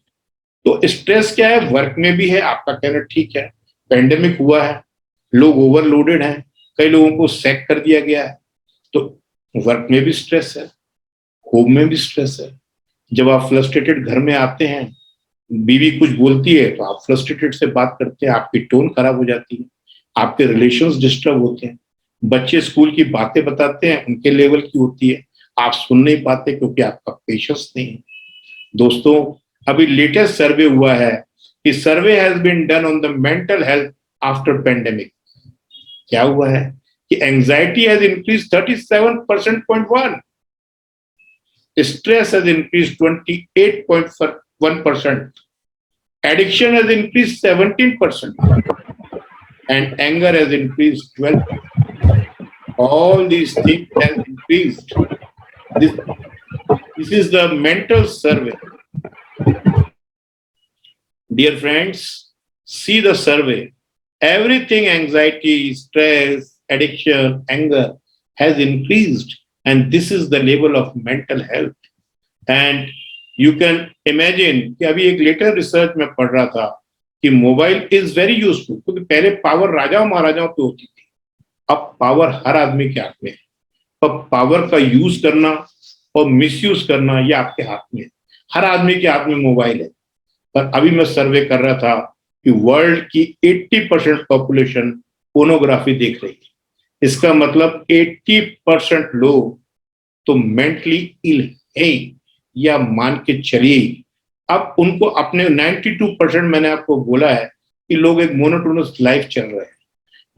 तो स्ट्रेस क्या है, वर्क में भी है, आपका कहना ठीक है। पेंडेमिक हुआ है, लोग ओवरलोडेड हैं, कई लोगों को सैक कर दिया गया है, तो वर्क में भी स्ट्रेस है, होम में भी स्ट्रेस है। जब आप फ्रस्ट्रेटेड घर में आते हैं, बीवी कुछ बोलती है तो आप फ्रस्ट्रेटेड से बात करते हैं, आपकी टोन खराब हो जाती है, आपके रिलेशंस डिस्टर्ब होते हैं। बच्चे स्कूल की बातें बताते हैं, उनके लेवल की होती है, आप सुन नहीं पाते क्योंकि आपका पेशेंस नहीं है। दोस्तों, अभी लेटेस्ट सर्वे हुआ है कि survey has been done on the mental health after pandemic. क्या हुआ है कि anxiety has increase 37.1%, stress has increase 28.1%, Addiction has increased 17% and anger has increased 12%. All these things have increased. This is the mental survey. Dear friends, see the survey. Everything, anxiety, stress, addiction, anger has increased, and this is the level of mental health. And you can imagine कि अभी एक लेटेस्ट रिसर्च में पढ़ रहा था कि मोबाइल इज वेरी यूजफुल, क्योंकि पहले पावर राजाओं महाराजाओं पे होती थी, अब पावर हर आदमी के हाथ में है। अब पावर का यूज करना और मिसयूज करना ये आपके हाथ में है। हर आदमी के हाथ में मोबाइल है। पर अभी मैं सर्वे कर रहा था कि वर्ल्ड की 80% पॉपुलेशन पोर्नोग्राफी देख रही है। इसका मतलब 80% लोग तो मेंटली इल है, या मान के चलिए। अब उनको अपने 92% मैंने आपको बोला है कि लोग एक मोनोटोनस लाइफ चल रहे हैं,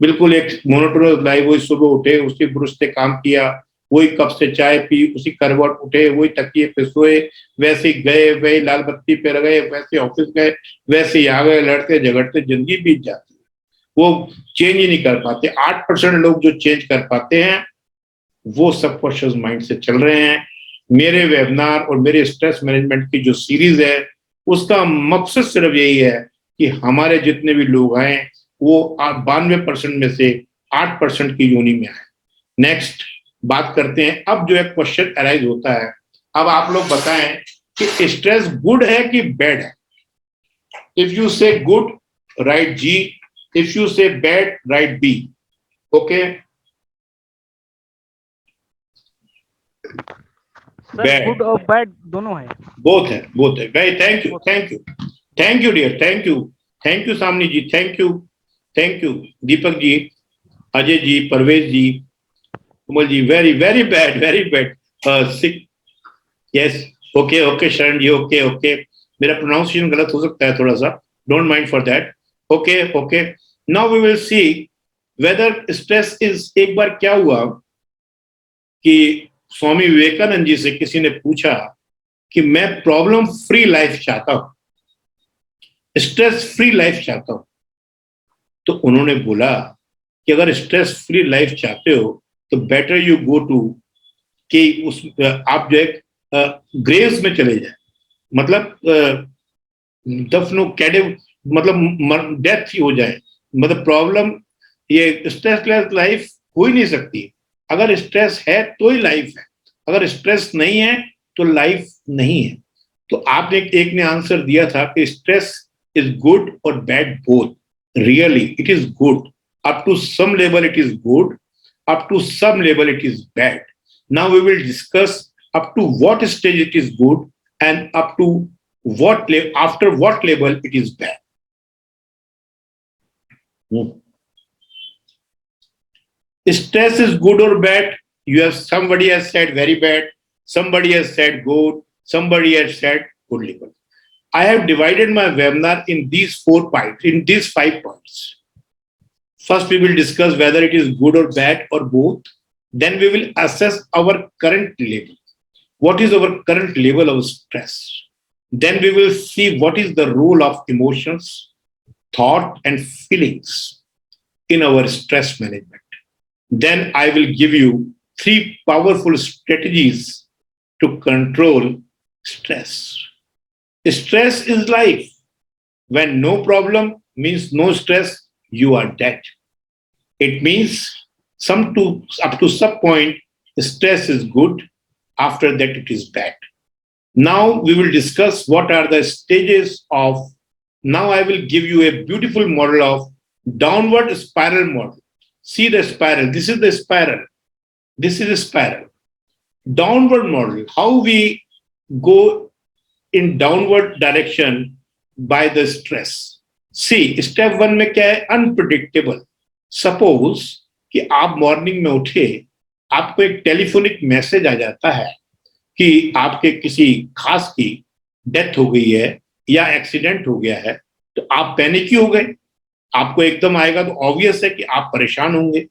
बिल्कुल एक मोनोटोनस लाइफ। वही सुबह उठे, उसी ब्रुश से काम किया, वही कप से चाय पी, उसी करवट उठे, वही तकिए पे सोए, वैसे ही गए, वही लाल बत्ती पे गए, वैसे ऑफिस गए, वैसे ही आ गए, लड़ते झगड़ते जिंदगी बीत जाती है। वो चेंज ही नहीं कर पाते। 8% लोग जो चेंज कर पाते हैं वो सबकॉन्शियस माइंड से चल रहे हैं। मेरे वेबिनार और मेरे स्ट्रेस मैनेजमेंट की जो सीरीज है उसका मकसद सिर्फ यही है कि हमारे जितने भी लोग आए वो 92% में से 8% की योनि में आए। नेक्स्ट बात करते हैं। अब जो एक क्वेश्चन अराइज होता है, अब आप लोग बताएं कि स्ट्रेस गुड है कि बैड है। If you say good right ji, if you say bad right B. Okay, sir good और बैड दोनों है। बोथ है, बोथ है। Very thank you, thank you, thank you dear, thank you, thank you Samni ji, thank you, thank you Deepak ji, Ajay ji, Parvez ji, Kumal ji. Very very bad, very bad. Sick, yes, okay okay Sharan ji, okay okay. मेरा प्रोनाउंसिएशन गलत हो सकता है थोड़ा सा, don't mind for that. Okay okay, now we will see whether stress is. एक बार क्या हुआ कि स्वामी विवेकानंद जी से किसी ने पूछा कि मैं प्रॉब्लम फ्री लाइफ चाहता हूं, स्ट्रेस फ्री लाइफ चाहता हूं। तो उन्होंने बोला कि अगर स्ट्रेस फ्री लाइफ चाहते हो तो बेटर यू गो टू कि उस आप जो है ग्रेव्स में चले जाए, मतलब दफनो कैडे, मतलब डेथ ही हो जाए। मतलब प्रॉब्लम, ये स्ट्रेसलेस लाइफ हो ही नहीं सकती। अगर स्ट्रेस है तो ही लाइफ है, अगर स्ट्रेस नहीं है तो लाइफ नहीं है। तो आपने एक ने आंसर दिया था कि स्ट्रेस इज गुड और bad both. Really it is good, up to some level it is good, up to some level it is bad. Now we will discuss up to what stage it is good and up to what after what level it is bad. Stress is good or bad? You have, somebody has said very bad, somebody has said good, somebody has said good level. I have divided my webinar in these 4 points, in these 5 points. First, we will discuss whether it is good or bad or both. Then we will assess our current level. What is our current level of stress? Then we will see what is the role of emotions, thought, and feelings in our stress management. Then I will give you 3 powerful strategies to control stress. Stress is life. When no problem means no stress, you are dead. It means up to some point, stress is good. After that, it is bad. Now we will discuss what are the stages of. Now I will give you a beautiful model of downward spiral model. See the spiral. This is the spiral. This is a spiral. Downward model. How we go in downward direction by the stress. See, step 1 में क्या है? अनप्रिडिक्टेबल। सपोज कि आप मॉर्निंग में उठे, आपको एक टेलीफोनिक मैसेज आ जाता है कि आपके किसी खास की डेथ हो गई है या एक्सीडेंट हो गया है, तो आप पैनिक ही हो गए। आपको एकदम आएगा तो ऑब्वियस है कि आप परेशान होंगे,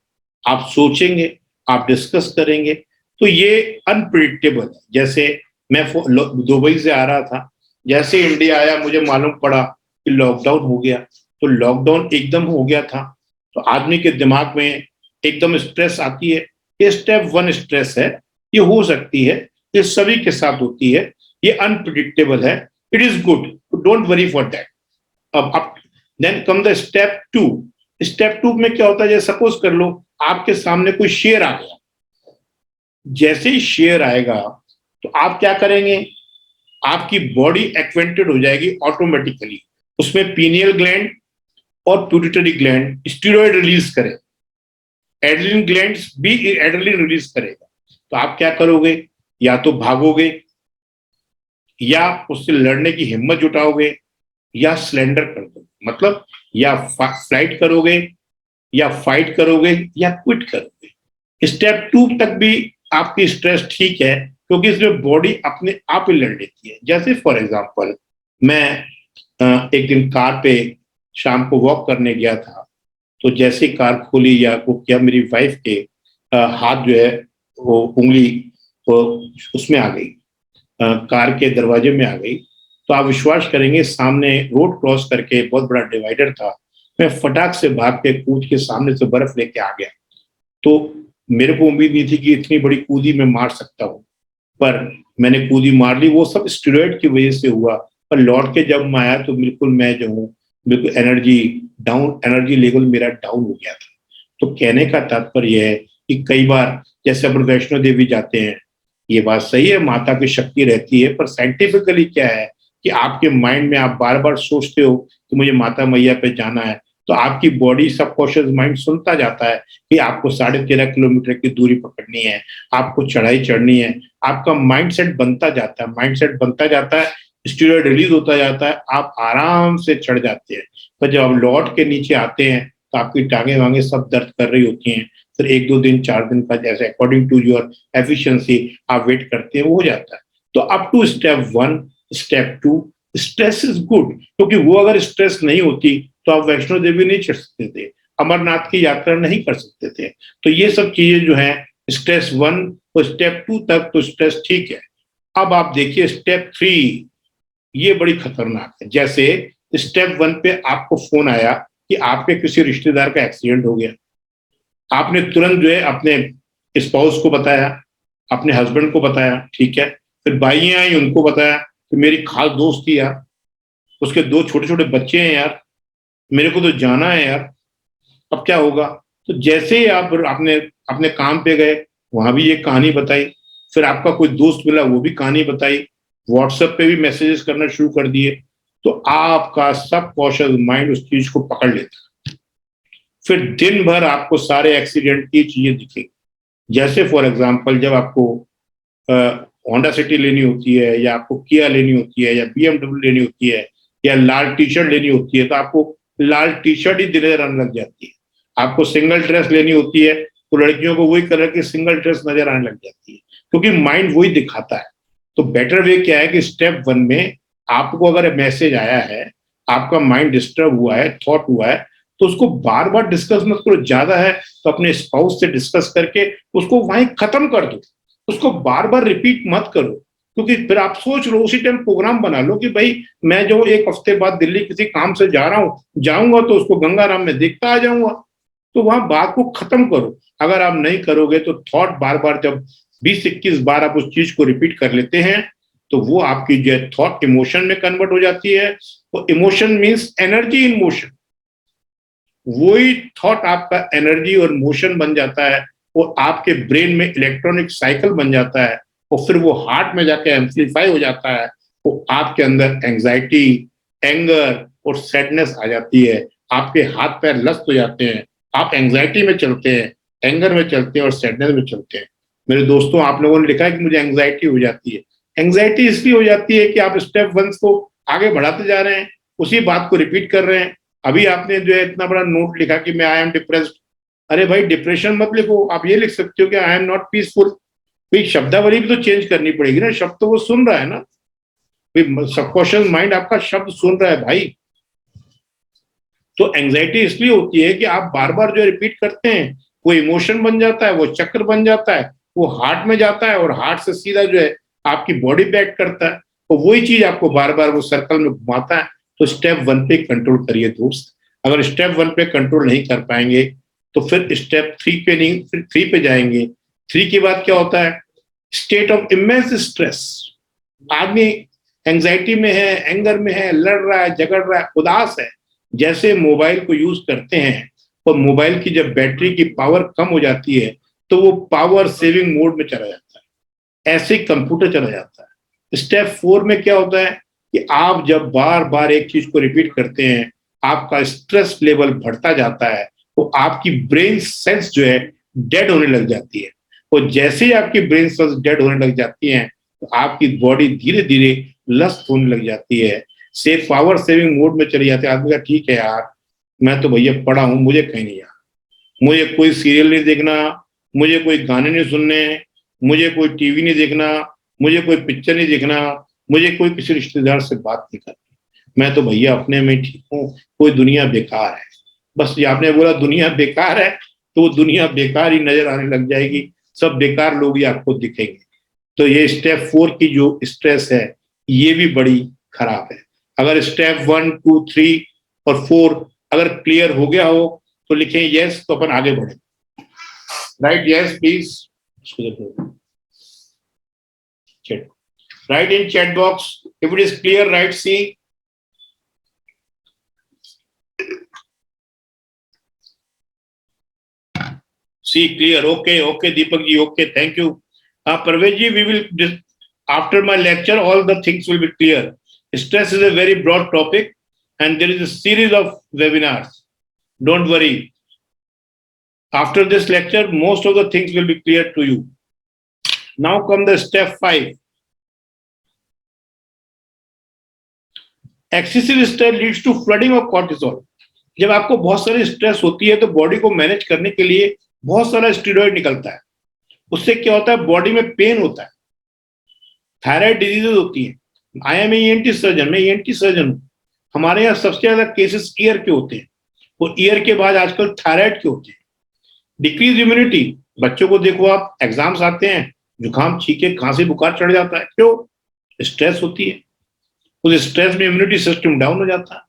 आप सोचेंगे, आप डिस्कस करेंगे। तो ये अनप्रिडिक्टेबल है। जैसे मैं दुबई से आ रहा था, जैसे इंडिया आया मुझे मालूम पड़ा कि लॉकडाउन हो गया, तो लॉकडाउन एकदम हो गया था, तो आदमी के दिमाग में एकदम स्ट्रेस आती है। ये स्टेप 1 स्ट्रेस है, ये हो सकती है, ये सभी के साथ होती है, ये अनप्रिडिक्टेबल है, it is good, don't worry for that. अब then come the step 2। Step 2 में क्या होता है, जैसे सपोज कर लो आपके सामने कोई शेयर आ गया, जैसे ही शेयर आएगा तो आप क्या करेंगे, आपकी बॉडी एक्वेंटेड हो जाएगी ऑटोमेटिकली, उसमें पीनियल ग्लैंड और पिट्यूटरी ग्लैंड स्टीरॉयड रिलीज करे, एड्रेनलिन ग्लैंड्स भी एड्रेनलिन रिलीज करेगा। तो आप क्या करोगे, या तो भागोगे, या उससे लड़ने की हिम्मत जुटाओगे, या सिलेंडर कर दोगे, मतलब या फ्लाइट करोगे, या फाइट करोगे, या क्विट करोगे। स्टेप 2 तक भी आपकी स्ट्रेस ठीक है, क्योंकि इसमें बॉडी अपने आप ही लड़ लेती है। जैसे फॉर एग्जांपल मैं एक दिन कार पे शाम को वॉक करने गया था, तो जैसे कार खोली या वो क्या, मेरी वाइफ के हाथ जो है वो उंगली वो उसमें आ गई, कार के दरवाजे में आ गई। तो आप विश्वास करेंगे, सामने रोड क्रॉस करके बहुत बड़ा डिवाइडर था, मैं फटाक से भाग के कूद के सामने से बर्फ लेके आ गया। तो मेरे को उम्मीद नहीं थी कि इतनी बड़ी कूदी मैं मार सकता हूँ, पर मैंने कूदी मार ली। वो सब स्टेरॉइड की वजह से हुआ, पर लौट के जब मैं आया तो बिल्कुल मैं जो हूँ बिल्कुल एनर्जी लेवल मेरा डाउन हो गया था। तो कहने का तात्पर्य है कि कई बार जैसे अपन वैष्णो देवी जाते हैं, ये बात सही है, माता की शक्ति रहती है, पर साइंटिफिकली क्या है कि आपके माइंड में आप बार बार सोचते हो कि मुझे माता मैया पे जाना है, तो आपकी बॉडी सबकॉन्शियस माइंड सुनता जाता है कि आपको 13.5 किलोमीटर की दूरी पकड़नी है, आपको चढ़ाई चढ़नी है। आपका माइंडसेट बनता जाता है, स्टीरॉयड रिलीज होता जाता है, आप आराम से चढ़ जाते हैं। पर जब आप लौट के नीचे आते हैं तो आपकी टांगे वांगे सब दर्द कर रही होती हैं। फिर 1-2 दिन 4 दिन का जैसे अकॉर्डिंग टू योर एफिशिएंसी आप वेट करते हैं, वो हो जाता है। तो up to step 1 step 2 stress is good, क्योंकि वो अगर स्ट्रेस नहीं होती तो आप वैष्णो देवी नहीं चढ़ सकते थे, अमरनाथ की यात्रा नहीं कर सकते थे। तो ये सब चीजें जो है स्टेप 1 और स्टेप 2 तक तो स्ट्रेस ठीक है। अब आप देखिए स्टेप 3, ये बड़ी खतरनाक है। जैसे स्टेप 1 पे आपको फोन आया कि आपके किसी रिश्तेदार का एक्सीडेंट हो गया, आपने तुरंत जो है अपने स्पाउस को बताया, अपने हस्बैंड को बताया, ठीक है। फिर भाइयां आई, उनको बताया कि मेरी खास दोस्त थी यार, उसके 2 छोटे छोटे बच्चे हैं यार, मेरे को तो जाना है यार, अब क्या होगा। तो जैसे ही आप अपने काम पे गए, वहां भी ये कहानी बताई, फिर आपका कोई दोस्त मिला, वो भी कहानी बताई, व्हाट्सएप पे भी मैसेजेस करना शुरू कर दिए, तो आपका सबकॉन्शियस माइंड उस चीज को पकड़ लेता है। फिर दिन भर आपको सारे एक्सीडेंट की चीजें दिखेगी। जैसे फॉर एग्जाम्पल जब आपको होंडा सिटी लेनी होती है, या आपको किया लेनी होती है, या BMW लेनी होती है, या लाल टी शर्ट लेनी होती है, तो आपको लाल टी शर्ट ही नजर आने लग जाती है। आपको सिंगल ड्रेस लेनी होती है तो लड़कियों को वही कलर की सिंगल ड्रेस नजर आने लग जाती है, क्योंकि माइंड वही दिखाता है। तो बेटर वे क्या है कि स्टेप 1 में आपको अगर मैसेज आया है, आपका माइंड डिस्टर्ब हुआ है, थॉट हुआ है, तो उसको बार बार डिस्कस मत करो। ज्यादा है तो अपने स्पाउस से डिस्कस करके उसको वहीं खत्म कर दो, उसको बार बार रिपीट मत करो, क्योंकि फिर आप सोच लो, उसी टाइम प्रोग्राम बना लो कि भाई मैं जो 1 हफ्ते बाद दिल्ली किसी काम से जा रहा हूँ, जाऊंगा तो उसको गंगाराम में देखता आ जाऊंगा। तो वहां बात को खत्म करो। अगर आप नहीं करोगे तो थॉट बार बार जब 20-21 बार आप उस चीज को रिपीट कर लेते हैं, तो वो आपकी जो थॉट इमोशन में कन्वर्ट हो जाती है। तो emotion means energy in motion, वही थॉट आपका एनर्जी और मोशन बन जाता है, और आपके ब्रेन में इलेक्ट्रॉनिक साइकिल बन जाता है, और फिर वो हार्ट में जाके एम्प्लीफाई हो जाता है। वो आपके अंदर एंजाइटी, एंगर और सैडनेस आ जाती है, आपके हाथ पैर लस्त हो जाते हैं, आप एंजाइटी में चलते हैं, एंगर में चलते हैं और सैडनेस में चलते हैं। मेरे दोस्तों, आप लोगों ने लिखा है कि मुझे एंजाइटी हो जाती है। एंजाइटी इसलिए हो जाती है कि आप स्टेप 1 को आगे बढ़ाते जा रहे हैं, उसी बात को रिपीट कर रहे हैं। अभी आपने जो है इतना बड़ा नोट लिखा कि मैं आई एम डिप्रेस्ड। अरे भाई, डिप्रेशन मत लिखो, आप ये लिख सकते हो कि आई एम नॉट पीसफुल। भाई शब्दावली भी तो चेंज करनी पड़ेगी ना, शब्द तो वो सुन रहा है ना, सबकॉन्शियस माइंड आपका शब्द सुन रहा है भाई। तो एंजाइटी इसलिए होती है कि आप बार बार जो रिपीट करते हैं, वो इमोशन बन जाता है, वो चक्र बन जाता है, वो हार्ट में जाता है, और हार्ट से सीधा जो है आपकी बॉडी पे एक्ट करता है। तो वही चीज आपको बार बार वो सर्कल में घुमाता है, तो स्टेप 1 पे कंट्रोल करिए दोस्त। अगर स्टेप 1 पे कंट्रोल नहीं कर पाएंगे तो फिर स्टेप 3 पे नहीं, फिर 3 पे जाएंगे। 3 के बाद क्या होता है? State of immense stress. आदमी एंजाइटी में है, एंगर में है, लड़ रहा है, झगड़ रहा है, उदास है। जैसे मोबाइल को यूज करते हैं और मोबाइल की जब बैटरी की पावर कम हो जाती है तो वो पावर सेविंग मोड में चला जाता है, ऐसे कंप्यूटर चला जाता है। स्टेप 4 में क्या होता है कि आप जब बार बार एक चीज को रिपीट करते हैं, आपका स्ट्रेस लेवल बढ़ता जाता है, तो आपकी ब्रेन सेल्स जो है डेड होने लग जाती है। और जैसे ही आपकी ब्रेन सेल्स डेड होने लग जाती हैं तो आपकी बॉडी धीरे धीरे लस्ट होने लग जाती है, से पावर सेविंग मोड में चली जाती है। आदमी का ठीक है यार, मैं तो भैया पढ़ा हूं, मुझे कहीं नहीं जाना, मुझे कोई सीरियल नहीं देखना, मुझे कोई गाने नहीं सुनने, मुझे कोई टीवी नहीं देखना, मुझे कोई पिक्चर नहीं देखना, मुझे कोई किसी रिश्तेदार से बात नहीं करनी, मैं तो भैया अपने में ठीक हूँ, कोई दुनिया बेकार है। बस ये आपने बोला दुनिया बेकार है तो वो दुनिया बेकार ही नजर आने लग जाएगी, सब बेकार लोग ही आपको दिखेंगे। तो ये स्टेप 4 की जो स्ट्रेस है ये भी बड़ी खराब है। अगर स्टेप 1, 2, 3 और 4 अगर क्लियर हो गया हो तो लिखें यस, तो अपन आगे बढ़े। Right yes please, right in chat box if it is clear, right C. C clear, okay okay Deepak ji, okay thank you. Parvez ji, we will, after my lecture, all the things will be clear. Stress is a very broad topic and there is a series of webinars. Don't worry. After this lecture, most of the things will be clear to you. Now come the step 5. Excessive stress leads to flooding of cortisol. जब आपको बहुत सारी स्ट्रेस होती है तो बॉडी को मैनेज करने के लिए बहुत सारा स्टेरॉइड निकलता है। उससे क्या होता है? बॉडी में पेन होता है, थायराइड डिजीजेज होती है। आई एम ENT सर्जन, मैं ENT सर्जन हूँ। हमारे यहाँ सबसे ज्यादा केसेस ईयर के होते हैं और ईयर के बाद आजकल थायराइड के होते हैं। डिक्रीज इम्यूनिटी, बच्चों को देखो आप, एग्जाम्स आते हैं, जुकाम, छींके, खांसी, बुखार चढ़ जाता है, क्यों? स्ट्रेस होती है। उस स्ट्रेस में इम्यूनिटी सिस्टम डाउन हो जाता है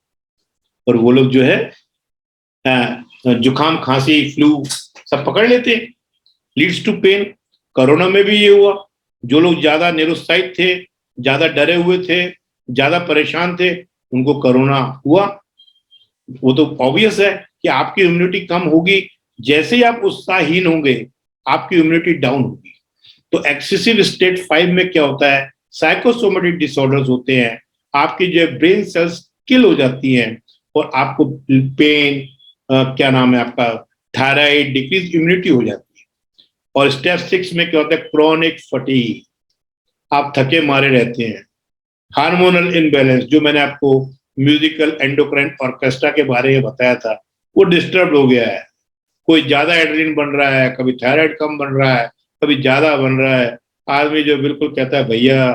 और वो लोग जो है जुकाम, खांसी, फ्लू सब पकड़ लेते हैं, लीड्स टू पेन। कोरोना में भी ये हुआ, जो लोग ज्यादा निरुत्साहित थे, ज्यादा डरे हुए थे, ज्यादा परेशान थे, उनको कोरोना हुआ। वो तो ऑब्वियस है कि आपकी इम्यूनिटी कम होगी, जैसे ही आप उत्साहहीन होंगे आपकी इम्यूनिटी डाउन होगी। तो एक्सेसिव स्टेट 5 में क्या होता है? साइकोसोमेटिक डिसऑर्डर्स होते हैं, आपकी जो ब्रेन सेल्स किल हो जाती हैं और आपको पेन, क्या नाम है आपका, थायराइड, डिक्रीज इम्यूनिटी हो जाती है। और स्टेप 6 में क्या होता है? क्रोनिक फटीग, आप थके मारे रहते हैं। हार्मोनल इनबैलेंस, जो मैंने आपको म्यूजिकल एंडोक्राइन ऑर्केस्ट्रा के बारे में बताया था, वो डिस्टर्ब हो गया है। कोई ज्यादा एड्रेनलिन बन रहा है, कभी थायराइड कम बन रहा है, कभी ज्यादा बन रहा है। आदमी जो बिल्कुल कहता है भैया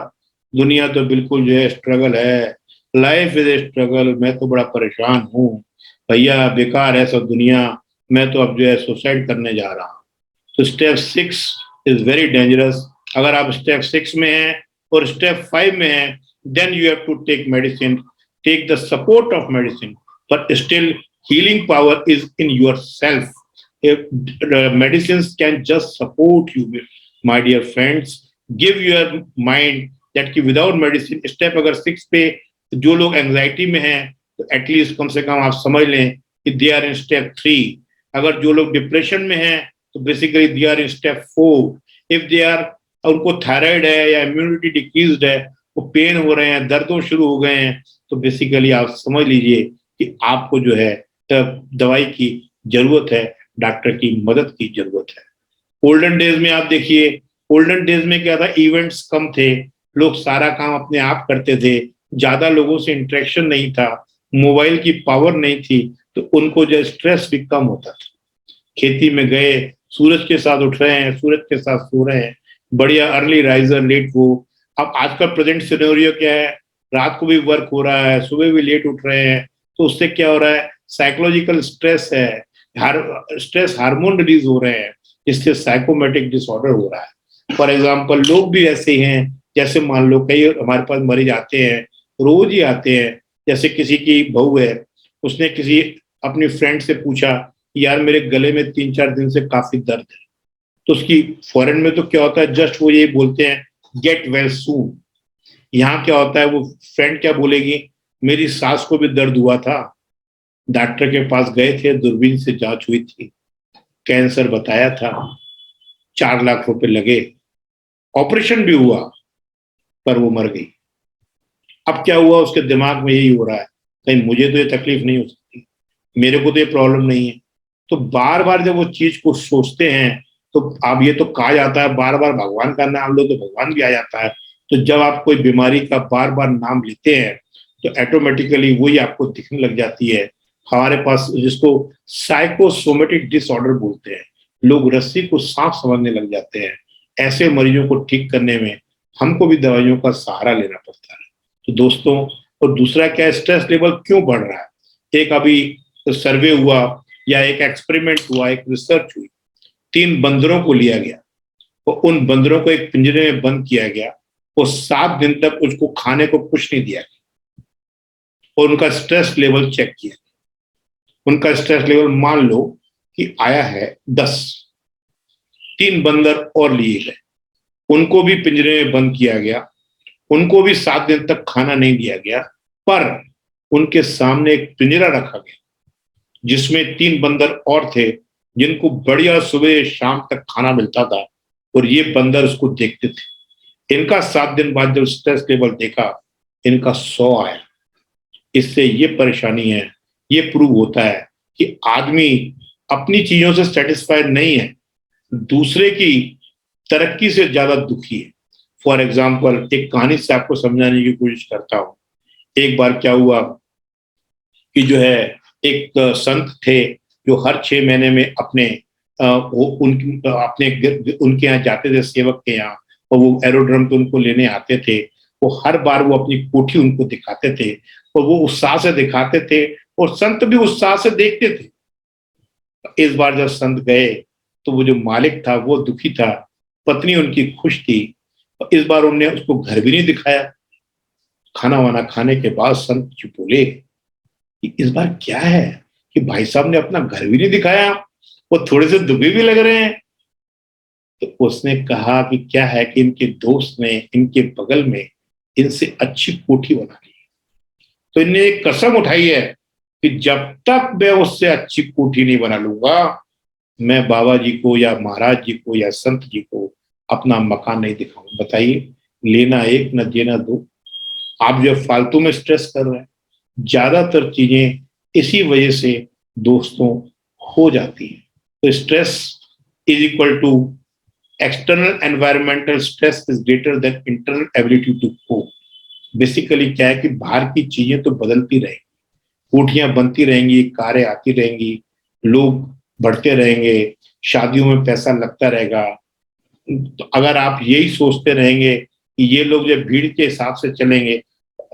दुनिया तो बिल्कुल जो है स्ट्रगल है, लाइफ इज ए स्ट्रगल, मैं तो बड़ा परेशान हूँ भैया, बेकार है सब दुनिया, मैं तो अब जो है सुसाइड करने जा रहा हूँ। तो स्टेप 6 इज वेरी डेंजरस। अगर आप स्टेप 6 में हैं और स्टेप 5 में हैं, then you have to take medicine, take the support of medicine, but still healing power is in yourself. If medicines can just support you, my dear friends, give your mind that कि without medicine, step अगर 6 पे जो लोग एंजाइटी में हैं तो एटलीस्ट कम से कम आप समझ लें कि they are in step 3. अगर जो लोग डिप्रेशन में हैं तो basically they are in step 4. If they are, उनको थायराइड है या इम्यूनिटी डिक्रीज्ड है, वो पेन हो रहे हैं, दर्दों शुरू हो गए हैं, तो बेसिकली आप समझ लीजिए कि आपको जो है दवाई की जरूरत है, डॉक्टर की मदद की जरूरत है। ओल्डन डेज में आप देखिए, ओल्डन डेज में क्या था? इवेंट्स कम थे, लोग सारा काम अपने आप करते थे, ज्यादा लोगों से इंटरेक्शन नहीं था, मोबाइल की पावर नहीं थी, तो उनको जो स्ट्रेस भी कम होता था। खेती में गए, सूरज के साथ उठ रहे हैं, सूरज के साथ सो रहे हैं, बढ़िया अर्ली राइजर लेट वो। अब आज का प्रेजेंट सिनेरियो क्या है? रात को भी वर्क हो रहा है, सुबह भी लेट उठ रहे हैं, तो उससे क्या हो रहा है? साइकोलॉजिकल स्ट्रेस है, स्ट्रेस हार्मोन रिलीज हो रहे हैं, जिससे साइकोमेटिक डिसऑर्डर हो रहा है। फॉर एग्जांपल लोग भी ऐसे हैं, जैसे मान लो कई हमारे पास मरीज आते हैं, रोज ही आते हैं, जैसे किसी की बहू है, उसने किसी अपनी फ्रेंड से पूछा यार मेरे गले में 3-4 दिन से काफी दर्द है, तो उसकी फॉरेन में तो क्या होता है, जस्ट वो ये बोलते हैं गेट वेल सून। यहाँ क्या होता है, वो फ्रेंड क्या बोलेगी, मेरी सास को भी दर्द हुआ था, डॉक्टर के पास गए थे, दूरबीन से जांच हुई थी, कैंसर बताया था, 4 लाख रुपए लगे, ऑपरेशन भी हुआ, पर वो मर गई। अब क्या हुआ, उसके दिमाग में यही हो रहा है, कहीं मुझे तो ये तकलीफ नहीं हो सकती, मेरे को तो ये प्रॉब्लम नहीं है। तो बार बार जब वो चीज को सोचते हैं, तो अब ये तो कहा जाता है बार बार भगवान का नाम लो तो भगवान भी आ जाता है। तो जब आप कोई बीमारी का बार बार नाम लेते हैं तो ऑटोमेटिकली वही आपको दिखने लग जाती है। हमारे पास जिसको साइकोसोमेटिक डिसऑर्डर बोलते हैं, लोग रस्सी को सांप समझने लग जाते हैं। ऐसे मरीजों को ठीक करने में हमको भी दवाइयों का सहारा लेना पड़ता है। तो दोस्तों, और दूसरा क्या है, स्ट्रेस लेवल क्यों बढ़ रहा है। एक अभी सर्वे हुआ या एक एक्सपेरिमेंट हुआ, एक रिसर्च हुई, 3 बंदरों को लिया गया और उन बंदरों को एक पिंजरे में बंद किया गया और 7 दिन तक उसको खाने को कुछ नहीं दिया गया और उनका स्ट्रेस लेवल चेक किया। उनका स्ट्रेस लेवल मान लो कि आया है 10। 3 बंदर और लिए गए, उनको भी पिंजरे में बंद किया गया, उनको भी 7 दिन तक खाना नहीं दिया गया, पर उनके सामने एक पिंजरा रखा गया जिसमें 3 बंदर और थे जिनको बढ़िया सुबह शाम तक खाना मिलता था और ये बंदर उसको देखते थे। इनका 7 दिन बाद जब स्ट्रेस लेवल देखा, इनका 100 आया। इससे ये परेशानी है, ये प्रूव होता है कि आदमी अपनी चीजों से सेटिस्फाइड नहीं है, दूसरे की तरक्की से ज्यादा दुखी है। फॉर एग्जाम्पल, एक कहानी से आपको समझाने की कोशिश करता हूं। एक बार क्या हुआ कि जो है एक संत थे जो हर 6 महीने में अपने उनके यहाँ जाते थे, सेवक के यहाँ, और वो एरोड्रम पे उनको लेने आते थे। वो हर बार वो अपनी कोठी उनको दिखाते थे और वो उत्साह से दिखाते थे और संत भी उत्साह से देखते थे। इस बार जब संत गए तो वो जो मालिक था वो दुखी था, पत्नी उनकी खुश थी। इस बार उन्होंने उसको घर भी नहीं दिखाया। खाना वाना खाने के बाद संत जी बोले कि इस बार क्या है कि भाई साहब ने अपना घर भी नहीं दिखाया, वो थोड़े से दुखी भी लग रहे हैं। तो उसने कहा कि क्या है कि इनके दोस्त ने इनके बगल में इनसे अच्छी कोठी बना ली, तो इनने एक कसम उठाई है कि जब तक मैं उससे अच्छी कोठी नहीं बना लूंगा, मैं बाबा जी को या महाराज जी को या संत जी को अपना मकान नहीं दिखाऊंगा। बताइए, लेना एक न देना दो। आप जो फालतू में स्ट्रेस कर रहे हैं, ज्यादातर चीजें इसी वजह से दोस्तों हो जाती है। तो stress is equal to external environmental stress is greater than internal ability to cope. Basically क्या है कि बाहर की चीजें तो बदलती रहेंगी, कोठियां बनती रहेंगी, कारें आती रहेंगी, लोग बढ़ते रहेंगे, शादियों में पैसा लगता रहेगा। तो अगर आप यही सोचते रहेंगे कि ये लोग जब भीड़ के हिसाब से चलेंगे,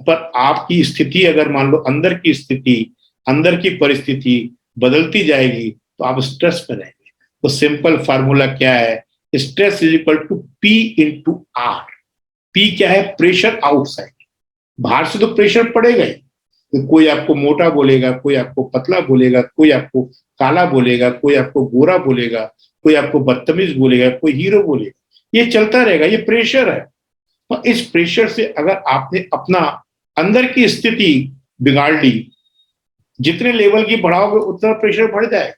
पर आपकी स्थिति अगर मान लो अंदर की स्थिति, अंदर की परिस्थिति बदलती जाएगी तो आप स्ट्रेस में रहेंगे। तो सिंपल फार्मूला क्या है, stress is equal to P into are. P क्या है, प्रेशर आउटसाइड, बाहर से तो प्रेशर पड़ेगा ही, तो कोई आपको मोटा बोलेगा, कोई आपको पतला बोलेगा, कोई आपको काला बोलेगा, कोई आपको गोरा बोलेगा, कोई आपको बदतमीज बोलेगा, कोई हीरो बोलेगा, ये चलता रहेगा, ये प्रेशर है। तो इस प्रेशर से अगर आपने अपना अंदर की स्थिति बिगाड़ ली, जितने लेवल की बढ़ाओगे उतना प्रेशर बढ़ जाएगा।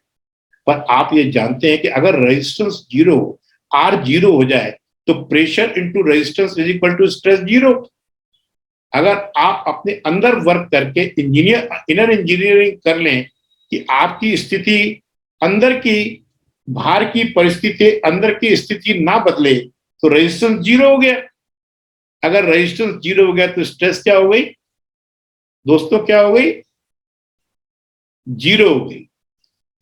पर आप ये जानते हैं कि अगर रेजिस्टेंस 0, R 0 हो जाए तो pressure into resistance is equal to stress 0। अगर आप अपने अंदर वर्क करके इनर इंजीनियरिंग कर लें कि आपकी स्थिति अंदर की, बाहर की परिस्थिति अंदर की स्थिति ना बदले, तो रेजिस्टेंस 0 हो गया। अगर रेजिस्टेंस 0 हो गया तो स्ट्रेस क्या हो गई दोस्तों, क्या हो गई, 0 हो गई।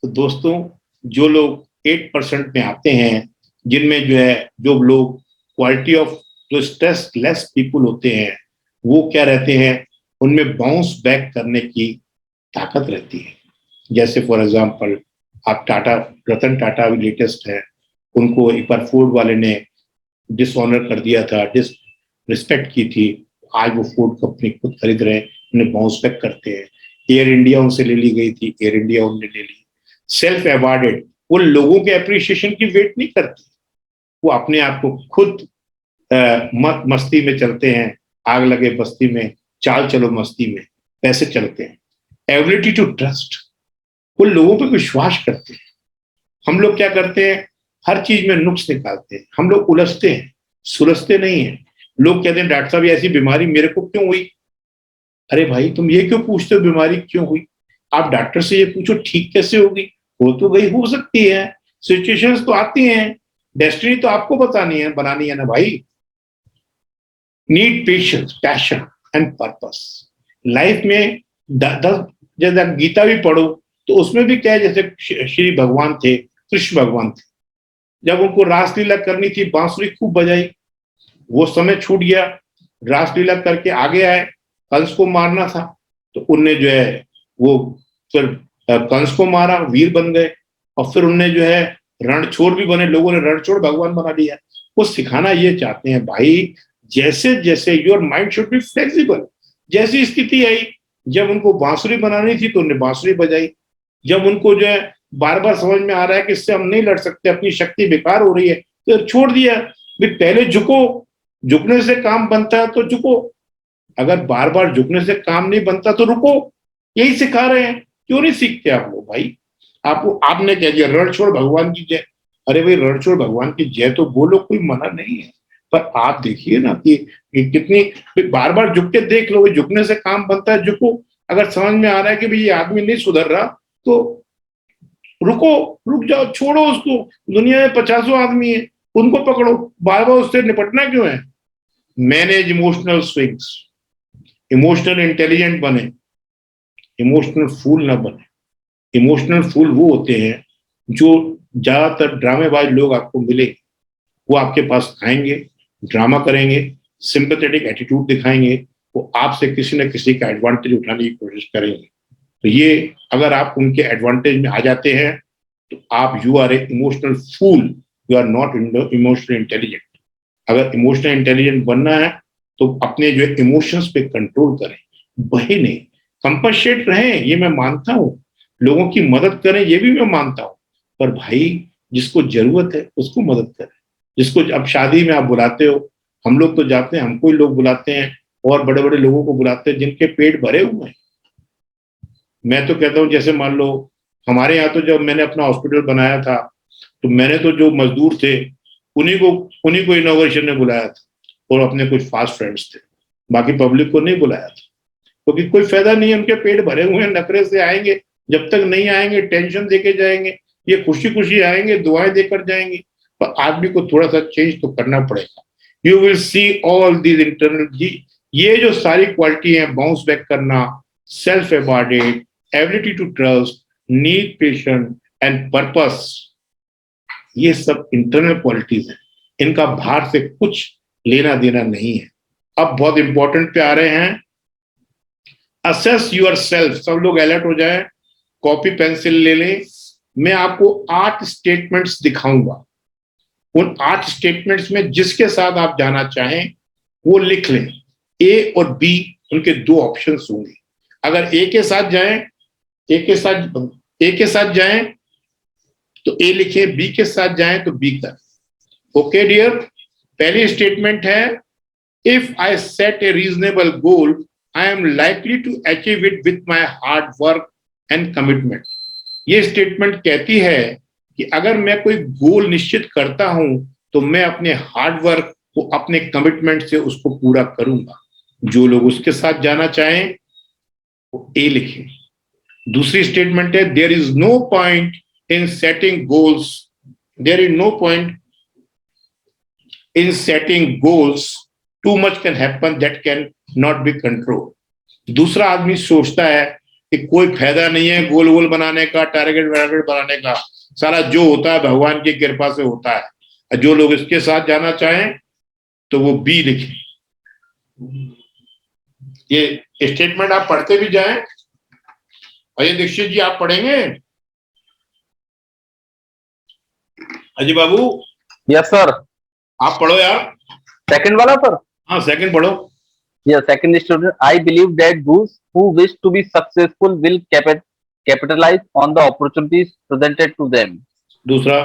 तो दोस्तों, जो लोग 8% में आते हैं, जिनमें जो है, जो लोग क्वालिटी ऑफ, जो स्ट्रेस लेस पीपुल होते हैं, वो क्या रहते हैं, उनमें बाउंस बैक करने की ताकत रहती है। जैसे फॉर एग्जांपल, आप टाटा, रतन टाटा अभी लेटेस्ट है, उनको एक बार फोर्ड वाले ने डिसऑनर कर दिया था, डिसरिस्पेक्ट की थी। आज वो फोर्ड कंपनी खुद खरीद रहे हैं, उन्हें बाउंस बैक करते हैं। एयर इंडिया उनसे ले ली गई थी, एयर इंडिया उनने ले ली। सेल्फ अवॉर्डेड, वो लोगों के अप्रिसिएशन की वेट नहीं करते, वो अपने आप को खुद मस्ती में चलते हैं, आग लगे बस्ती में, चाल चलो मस्ती में, पैसे चलते हैं। एबिलिटी टू ट्रस्ट, वो लोगों पे विश्वास करते हैं। हम लोग क्या करते हैं, हर चीज में नुक्स निकालते हैं, हम लोग उलझते हैं, सुलझते नहीं हैं। लोग कहते हैं डॉक्टर साहब ऐसी बीमारी मेरे को क्यों हुई? अरे भाई तुम ये क्यों पूछते हो बीमारी क्यों हुई? आप डॉक्टर से ये पूछो ठीक कैसे होगी? हो तो गई, हो सकती है, सिचुएशंस तो आती हैं, डेस्टिनी तो आपको बनानी है ना भाई। Need patience, passion and purpose. Life में 10 जैसे गीता भी पढ़ो तो उसमें भी क्या है, जैसे श्री भगवान थे, कृष्ण भगवान थे, जब उनको रासलीला करनी थी, बांसुरी खूब बजाई, वो समय छूट गया, रासलीला करके आगे आए, कंस को मारना था, तो उनने जो है वो फिर कंस को मारा, वीर बन गए, और फिर उनने जो है रणछोड़ भी बने, लोगों ने रणछोड़ भगवान बना दिया। वो सिखाना ये चाहते हैं भाई, जैसे जैसे your mind should be flexible. जैसी स्थिति आई, जब उनको बांसुरी बनानी थी तो उन्होंने बांसुरी बजाई, जब उनको जो है बार बार समझ में आ रहा है कि इससे हम नहीं लड़ सकते, अपनी शक्ति बेकार हो रही है, तो छोड़ दिया। पहले झुको, झुकने से काम बनता है तो झुको, अगर बार बार झुकने से काम नहीं बनता तो रुको। यही सिखा रहे हैं, क्यों नहीं सीखते आप लोग भाई? आपने कह दिया रणछोड़ भगवान की जय। अरे भाई रणछोड़ भगवान की जय तो बोलो, कोई मना नहीं है, पर आप देखिए ना कि कितनी बार बार झुक के देख लो, झुकने से काम बनता है, झुको। अगर समझ में आ रहा है कि भाई ये आदमी नहीं सुधर रहा तो रुको, रुक जाओ, छोड़ो उसको। दुनिया में 50 आदमी है, उनको पकड़ो, बार बार उससे निपटना क्यों है? Manage emotional swings, emotional intelligent बने, इमोशनल फूल ना बने। इमोशनल फूल वो होते हैं जो ज्यादातर ड्रामेबाज लोग आपको मिले, वो आपके पास आएंगे, ड्रामा करेंगे, सिंपैथेटिक एटीट्यूड दिखाएंगे, वो आपसे किसी न किसी का एडवांटेज उठाने की कोशिश करेंगे। तो ये अगर आप उनके एडवांटेज में आ जाते हैं तो आप you R A emotional fool, you are not emotional intelligent. अगर इमोशनल इंटेलिजेंट बनना है तो अपने जो इमोशंस पे कंट्रोल करें, बहे नहीं, कंपनसेट रहें, ये मैं मानता हूं, लोगों की मदद करें, ये भी मैं मानता हूं, पर भाई जिसको जरूरत है उसको मदद करें। जिसको अब शादी में आप बुलाते हो, हम लोग तो जाते हैं, हमको ही लोग बुलाते हैं, और बड़े बड़े लोगों को बुलाते हैं जिनके पेट भरे हुए हैं। मैं तो कहता हूं, जैसे मान लो हमारे यहाँ तो जब मैंने अपना हॉस्पिटल बनाया था तो मैंने तो जो मजदूर थे उन्हीं को इनोवेशन ने बुलाया था, और अपने कुछ फास्ट फ्रेंड्स थे, बाकी पब्लिक को नहीं बुलाया था, क्योंकि कोई फायदा नहीं है, उनके पेट भरे हुए हैं, नखरे से आएंगे, जब तक नहीं आएंगे टेंशन देके जाएंगे, ये खुशी खुशी आएंगे, दुआएं देकर जाएंगे, पर आदमी को थोड़ा सा चेंज तो करना पड़ेगा। You will see all these internal, ये जो सारी क्वालिटी है, बाउंस बैक करना, self awarded, ability to trust, need, patience and purpose, ये सब इंटरनल क्वालिटीज हैं, इनका बाहर से कुछ लेना देना नहीं है। अब बहुत इंपॉर्टेंट पे आ रहे हैं, असेस यूर सेल्फ। सब लोग अलर्ट हो जाए, कॉपी पेंसिल ले लें। मैं आपको 8 स्टेटमेंट्स दिखाऊंगा, उन 8 स्टेटमेंट्स में जिसके साथ आप जाना चाहें वो लिख लें। ए और बी उनके 2 ऑप्शंस होंगे। अगर ए के साथ जाएं तो ए लिखें, बी के साथ जाएं तो बी कर। ओके डियर, पहली स्टेटमेंट है, if I set A reasonable goal I am likely to achieve it with my hard work and commitment. ये स्टेटमेंट कहती है कि अगर मैं कोई गोल निश्चित करता हूं तो मैं अपने हार्ड वर्क को, अपने कमिटमेंट से उसको पूरा करूंगा। जो लोग उसके साथ जाना चाहें वो ए लिखें। दूसरी स्टेटमेंट है, there is no point in setting goals, there is no point in setting goals, too much can happen that can not be control. दूसरा आदमी सोचता है कि कोई फायदा नहीं है गोल गोल बनाने का, टारगेट बनाने का, सारा जो होता है भगवान की कृपा से होता है। जो लोग इसके साथ जाना चाहें तो वो बी लिखें। ये स्टेटमेंट आप पढ़ते भी जाएं। अजय दीक्षित जी, आप पढ़ेंगे? अजय बाबू। Yes sir. आप पढ़ो यार। सेकंड वाला सर? हाँ, सेकंड पढ़ो। Yeah, second student, I believe that those who wish to be successful will capitalize on the opportunities presented to them. दूसरा,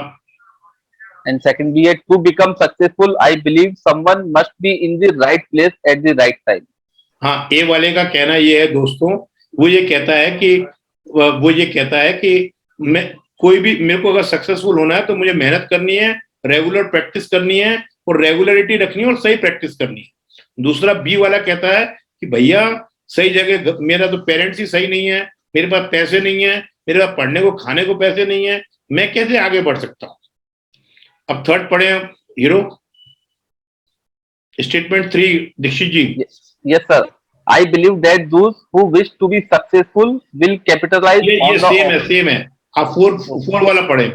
And second BA, to become successful, I believe someone must be in the right place at the right time. हाँ, ए वाले का कहना ये है दोस्तों, वो ये कहता है कि मैं कोई भी, मेरे को अगर सक्सेसफुल होना है तो मुझे मेहनत करनी है, रेगुलर प्रैक्टिस करनी है और रेगुलरिटी रखनी है और सही प्रैक्टिस करनी है। दूसरा बी वाला कहता है कि भैया सही जगह, मेरा तो पेरेंट्स ही सही नहीं है, मेरे पास पैसे नहीं है, मेरे पास पढ़ने को खाने को पैसे नहीं है, मैं कैसे आगे बढ़ सकता हूँ। अब थर्ड पढ़े hero, statement 3, Dixit ji. Yes, sir. I believe that those who wish to be successful will capitalize ये on the सेम है। आप फोर वाला पढ़े।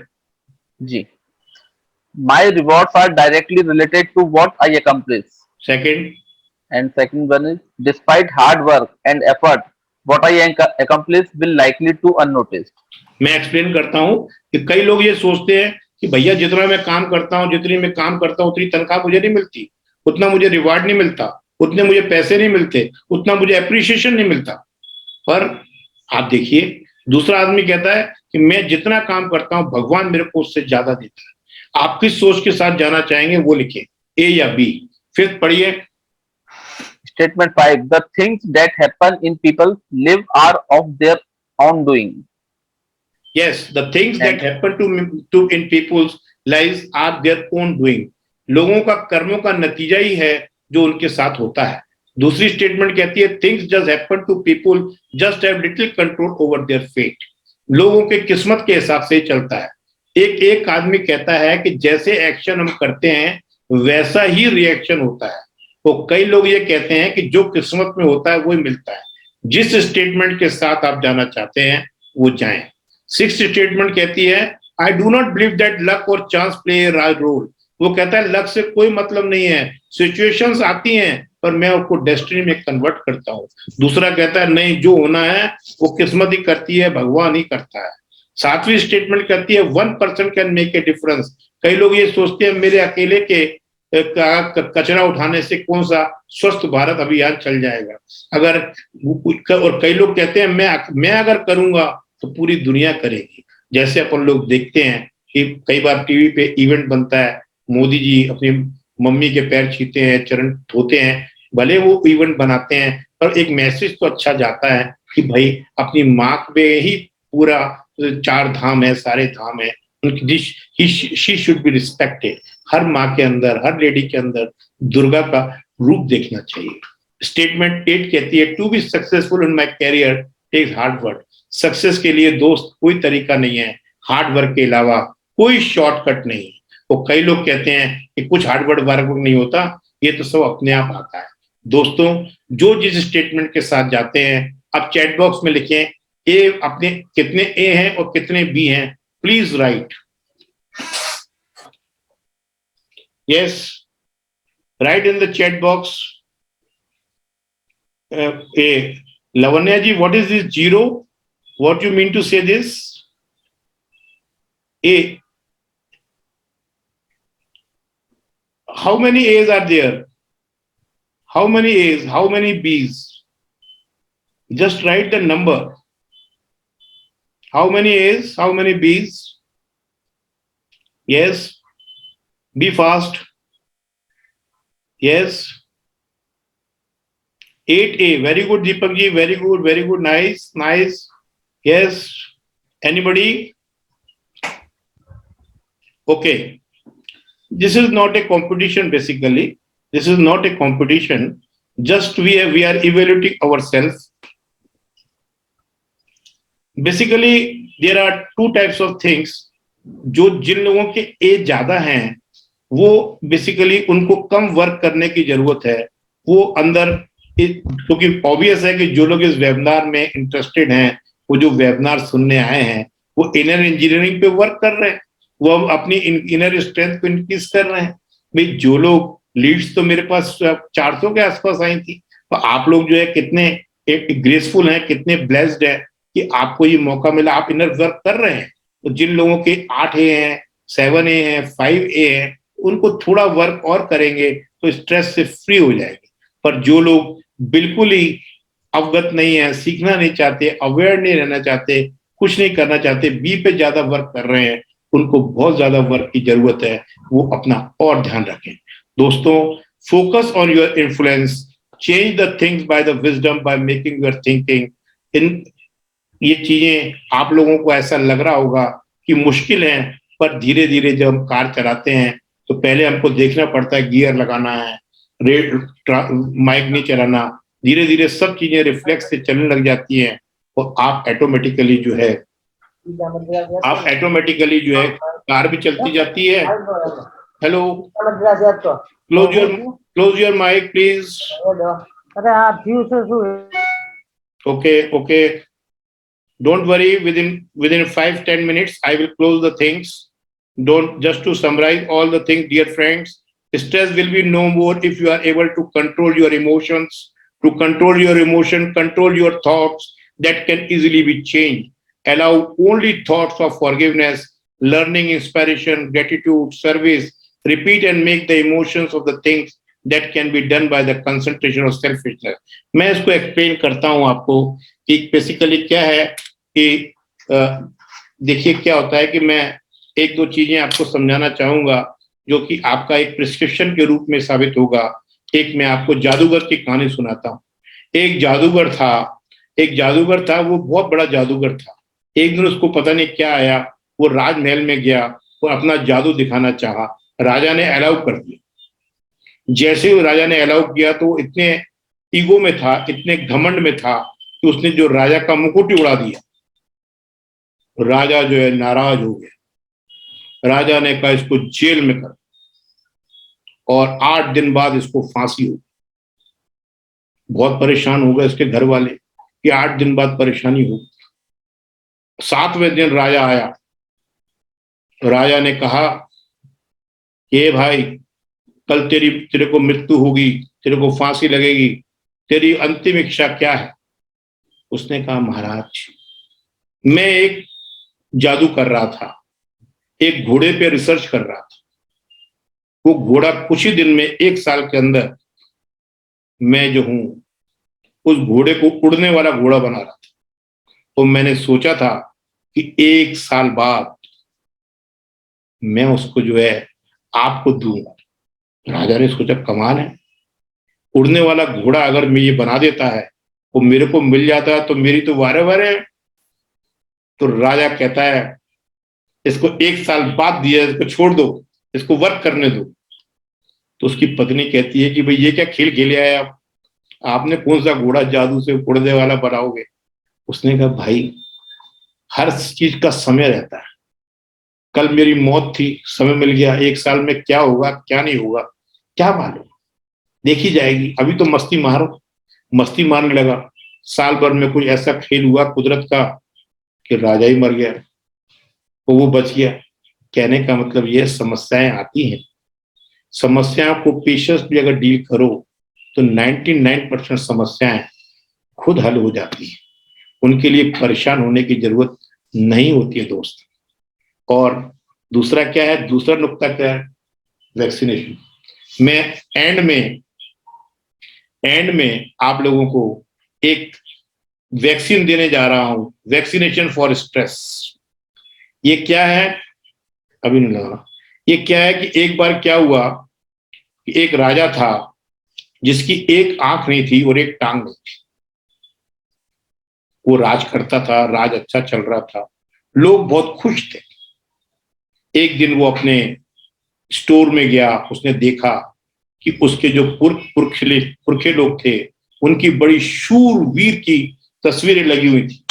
जी। My rewards are directly related to what I accomplish. Second, And second one is, despite hard work and effort, what I accomplish will likely to unnoticed. मैं एक्सप्लेन करता हूँ कि कई लोग ये सोचते हैं कि भैया जितना मैं काम करता हूँ, जितनी मैं काम करता हूँ उतनी तनख्वाह मुझे नहीं मिलती, उतना मुझे रिवार्ड नहीं मिलता, उतने मुझे पैसे नहीं मिलते, उतना मुझे अप्रिशिएशन नहीं मिलता। पर आप देखिए, दूसरा आदमी कहता है कि मैं जितना काम करता हूं भगवान मेरे को उससे ज्यादा देता है। आप किस सोच के साथ जाना चाहेंगे वो लिखें, ए या बी। फिफ्थ पढ़िए। Statement 5. The things that happen in people's live are of their own doing. Yes, the things that happen to in people's lives are their own doing. लोगों का कर्मों का नतीजा ही है जो उनके साथ होता है। दूसरी स्टेटमेंट कहती है things just happen to people just have little control over there fate. लोगों के किस्मत के हिसाब से ही चलता है। एक आदमी कहता है कि जैसे एक्शन हम करते हैं वैसा ही रिएक्शन होता है। तो कई लोग ये कहते हैं कि जो किस्मत में होता है वो ही मिलता है। जिस स्टेटमेंट के साथ आप जाना चाहते हैं वो जाएं। सिक्स्थ स्टेटमेंट कहती है I do not believe that luck और चांस प्ले ए रोल। वो कहता है लक से कोई मतलब नहीं है, सिचुएशंस आती हैं पर मैं उसको डेस्टिनी में कन्वर्ट करता हूँ। दूसरा कहता है नहीं, जो होना है वो किस्मत ही करती है, भगवान ही करता है। सातवीं स्टेटमेंट कहती है 1% कैन मेक ए डिफरेंस। कई लोग ये सोचते हैं मेरे अकेले के कचरा उठाने से कौन सा स्वस्थ भारत अभियान चल जाएगा। और कई लोग कहते हैं मैं अगर करूंगा तो पूरी दुनिया करेगी। जैसे अपन लोग देखते हैं कि कई बार टीवी पे इवेंट बनता है, मोदी जी अपनी मम्मी के पैर छीते हैं, चरण धोते हैं, भले वो इवेंट बनाते हैं पर एक मैसेज तो अच्छा जाता है कि भाई अपनी माँ पे ही पूरा 4 धाम है, सारे धाम है, उनकी शी शुड बी रिस्पेक्टेड। हर माँ के अंदर, हर लेडी के अंदर दुर्गा का रूप देखना चाहिए। स्टेटमेंट 8 कहती है to be successful in my career takes hard work. Success के लिए दोस्त कोई तरीका नहीं है, हार्ड वर्क के अलावा कोई शॉर्टकट नहीं है। तो कई लोग कहते हैं कि कुछ हार्ड वर्क नहीं होता, ये तो सब अपने आप आता है। दोस्तों, जो जिस स्टेटमेंट के साथ जाते हैं आप चैट बॉक्स में लिखें ए अपने कितने ए हैं और कितने बी हैं, please right. Yes, right in the chat box. A Lavanya ji, what is this 0? What you mean to say this? A. How many A's are there? How many A's? How many B's? Just write the number. How many A's? How many B's? Yes. Be fast. Yes. 8A. Very good, Deepak ji. Very good. Very good. Nice. Nice. Yes. Anybody? Okay. This is not a competition, basically. This is not a competition. Just we are evaluating ourselves. Basically, there are 2 types of things. जो जिन लोगों के एज ज्यादा हैं वो बेसिकली उनको कम वर्क करने की जरूरत है। वो अंदर, क्योंकि ऑब्वियस है कि जो लोग इस वेबिनार में इंटरेस्टेड हैं, वो जो वेबिनार सुनने आए हैं, वो इनर इंजीनियरिंग पे वर्क कर रहे हैं, वो अपनी इनर स्ट्रेंथ को इंक्रीज कर रहे हैं। भाई जो लोग लीड्स तो मेरे पास 400 के आसपास आई थी, तो आप लोग जो है कितने ग्रेसफुल हैं, कितने ब्लेस्ड है कि आपको ये मौका मिला, आप इनर वर्क कर रहे हैं। तो जिन लोगों के 8A हैं, 7A हैं, 5A हैं, उनको थोड़ा वर्क और करेंगे तो स्ट्रेस से फ्री हो जाएंगे। पर जो लोग बिल्कुल ही अवगत नहीं है, सीखना नहीं चाहते, अवेयर नहीं रहना चाहते, कुछ नहीं करना चाहते, बी पे ज्यादा वर्क कर रहे हैं, उनको बहुत ज्यादा वर्क की जरूरत है, वो अपना और ध्यान रखें। दोस्तों, focus on your influence, change the things by the wisdom, by making your thinking. In ये चीजें आप लोगों को ऐसा लग रहा होगा कि मुश्किल है, पर धीरे धीरे जब हम कार चलाते हैं तो पहले हमको देखना पड़ता है, गियर लगाना है, माइक नहीं चलाना, धीरे धीरे सब चीजें रिफ्लेक्स से चलने लग जाती हैं और आप ऑटोमेटिकली जो है कार भी चलती जाती है। Hello, close your mic please. Okay, don't worry, within 5-10 minutes I will close the things. Don't, just to summarize all the things, dear friends, stress will be no more if you are able to control your emotions. To control your emotion, control your thoughts, that can easily be changed. Allow only thoughts of forgiveness, learning, inspiration, gratitude, service. Repeat and make the emotions of the things that can be done by the concentration of selfishness. मैं इसको एक्सप्लेन करता हूं आपको कि बेसिकली क्या है कि देखिए क्या होता है कि मैं एक दो चीजें आपको समझाना चाहूंगा जो कि आपका एक प्रिस्क्रिप्शन के रूप में साबित होगा। एक मैं आपको जादूगर की कहानी सुनाता हूँ। एक जादूगर था, वो बहुत बड़ा जादूगर था। एक दिन उसको पता नहीं क्या आया, वो राजमहल में गया और अपना जादू दिखाना चाहा। राजा ने अलाउ कर दिया। जैसे ही राजा ने अलाउ किया तो इतने ईगो में था, इतने घमंड में था कि उसने जो राजा का मुकुट उड़ा दिया। राजा जो है नाराज हो गया। राजा ने कहा इसको जेल में कर, और 8 दिन बाद इसको फांसी हो। बहुत परेशान हो गए इसके घर वाले कि 8 दिन बाद परेशानी हो। 7वें दिन राजा आया। राजा ने कहा ये भाई, कल तेरे को मृत्यु होगी, तेरे को फांसी लगेगी, तेरी अंतिम इच्छा क्या है? उसने कहा महाराज, मैं एक जादू कर रहा था, एक घोड़े पे रिसर्च कर रहा था। वो घोड़ा कुछ ही दिन में 1 साल के अंदर मैं जो हूं उस घोड़े को उड़ने वाला घोड़ा बना रहा था। तो मैंने सोचा था कि 1 साल बाद मैं उसको जो है आपको दूंगा। राजा ने सोचा कमाल है, उड़ने वाला घोड़ा अगर मैं ये बना देता है, वो मेरे को मिल जाता है तो मेरी तो वारे वारे है। तो राजा कहता है इसको 1 साल बाद दिया, इसको छोड़ दो, इसको वर्क करने दो। तो उसकी पत्नी कहती है कि भाई ये क्या खेल खेले आए आप, आपने कौन सा घोड़ा जादू से उड़ने वाला बनाओगे? उसने कहा भाई, हर चीज का समय रहता है। कल मेरी मौत थी, समय मिल गया, 1 साल में क्या होगा क्या नहीं होगा क्या मालूम, देखी जाएगी। अभी तो मस्ती मारो। मस्ती मारने लगा। साल भर में कोई ऐसा खेल हुआ कुदरत का कि राजा ही मर गया, तो वो बच गया। कहने का मतलब ये समस्याएं आती हैं, समस्याओं को पेशेंसली अगर डील करो तो 99% समस्याएं खुद हल हो जाती हैं। उनके लिए परेशान होने की जरूरत नहीं होती है दोस्त। और दूसरा क्या है, दूसरा नुक्ता क्या है? वैक्सीनेशन। मैं एंड में आप लोगों को एक वैक्सीन देने जा रहा हूं, वैक्सीनेशन फॉर स्ट्रेस। ये क्या है? अभी नहीं लगा। ये क्या है कि एक बार क्या हुआ कि एक राजा था जिसकी एक आंख नहीं थी और एक टांग नहीं थी। वो राज करता था, राज अच्छा चल रहा था, लोग बहुत खुश थे। एक दिन वो अपने स्टोर में गया, उसने देखा कि उसके जो पुरखे लोग थे उनकी बड़ी शूरवीर की तस्वीरें लगी हुई थी।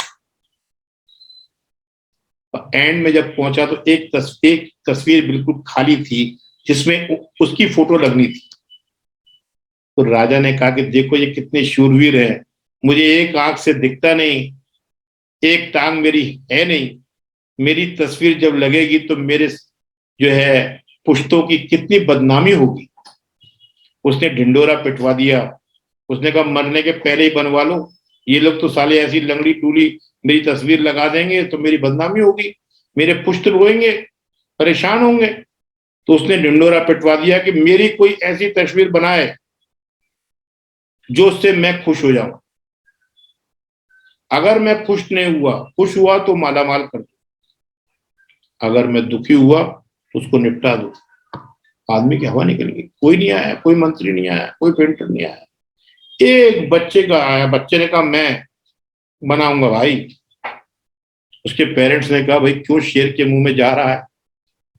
एंड में जब पहुंचा तो एक तस्वीर बिल्कुल खाली थी जिसमें उसकी फोटो लगनी थी। तो राजा ने कहा कि देखो ये कितने शूरवीर हैं, मुझे एक आंख से दिखता नहीं, एक टांग मेरी है नहीं, मेरी तस्वीर जब लगेगी तो मेरे जो है पुश्तों की कितनी बदनामी होगी। उसने ढिंडोरा पिटवा दिया। उसने कहा मरने के पहले ही बनवा लो, ये लोग तो साले ऐसी लंगड़ी टूली मेरी तस्वीर लगा देंगे तो मेरी बदनामी होगी, मेरे पुश्त रोएंगे, परेशान होंगे। तो उसने ढिंडोरा पिटवा दिया कि मेरी कोई ऐसी तस्वीर बनाए जो उससे मैं खुश हो जाऊं। अगर मैं खुश नहीं हुआ, खुश हुआ तो मालामाल कर दो, अगर मैं दुखी हुआ तो उसको निपटा दो। आदमी की हवा निकल गई, कोई नहीं आया, कोई मंत्री नहीं आया, कोई पेंटर नहीं आया, एक बच्चे का आया, बच्चे ने कहा मैं बनाऊंगा भाई। उसके पेरेंट्स ने कहा भाई क्यों शेर के मुंह में जा रहा है,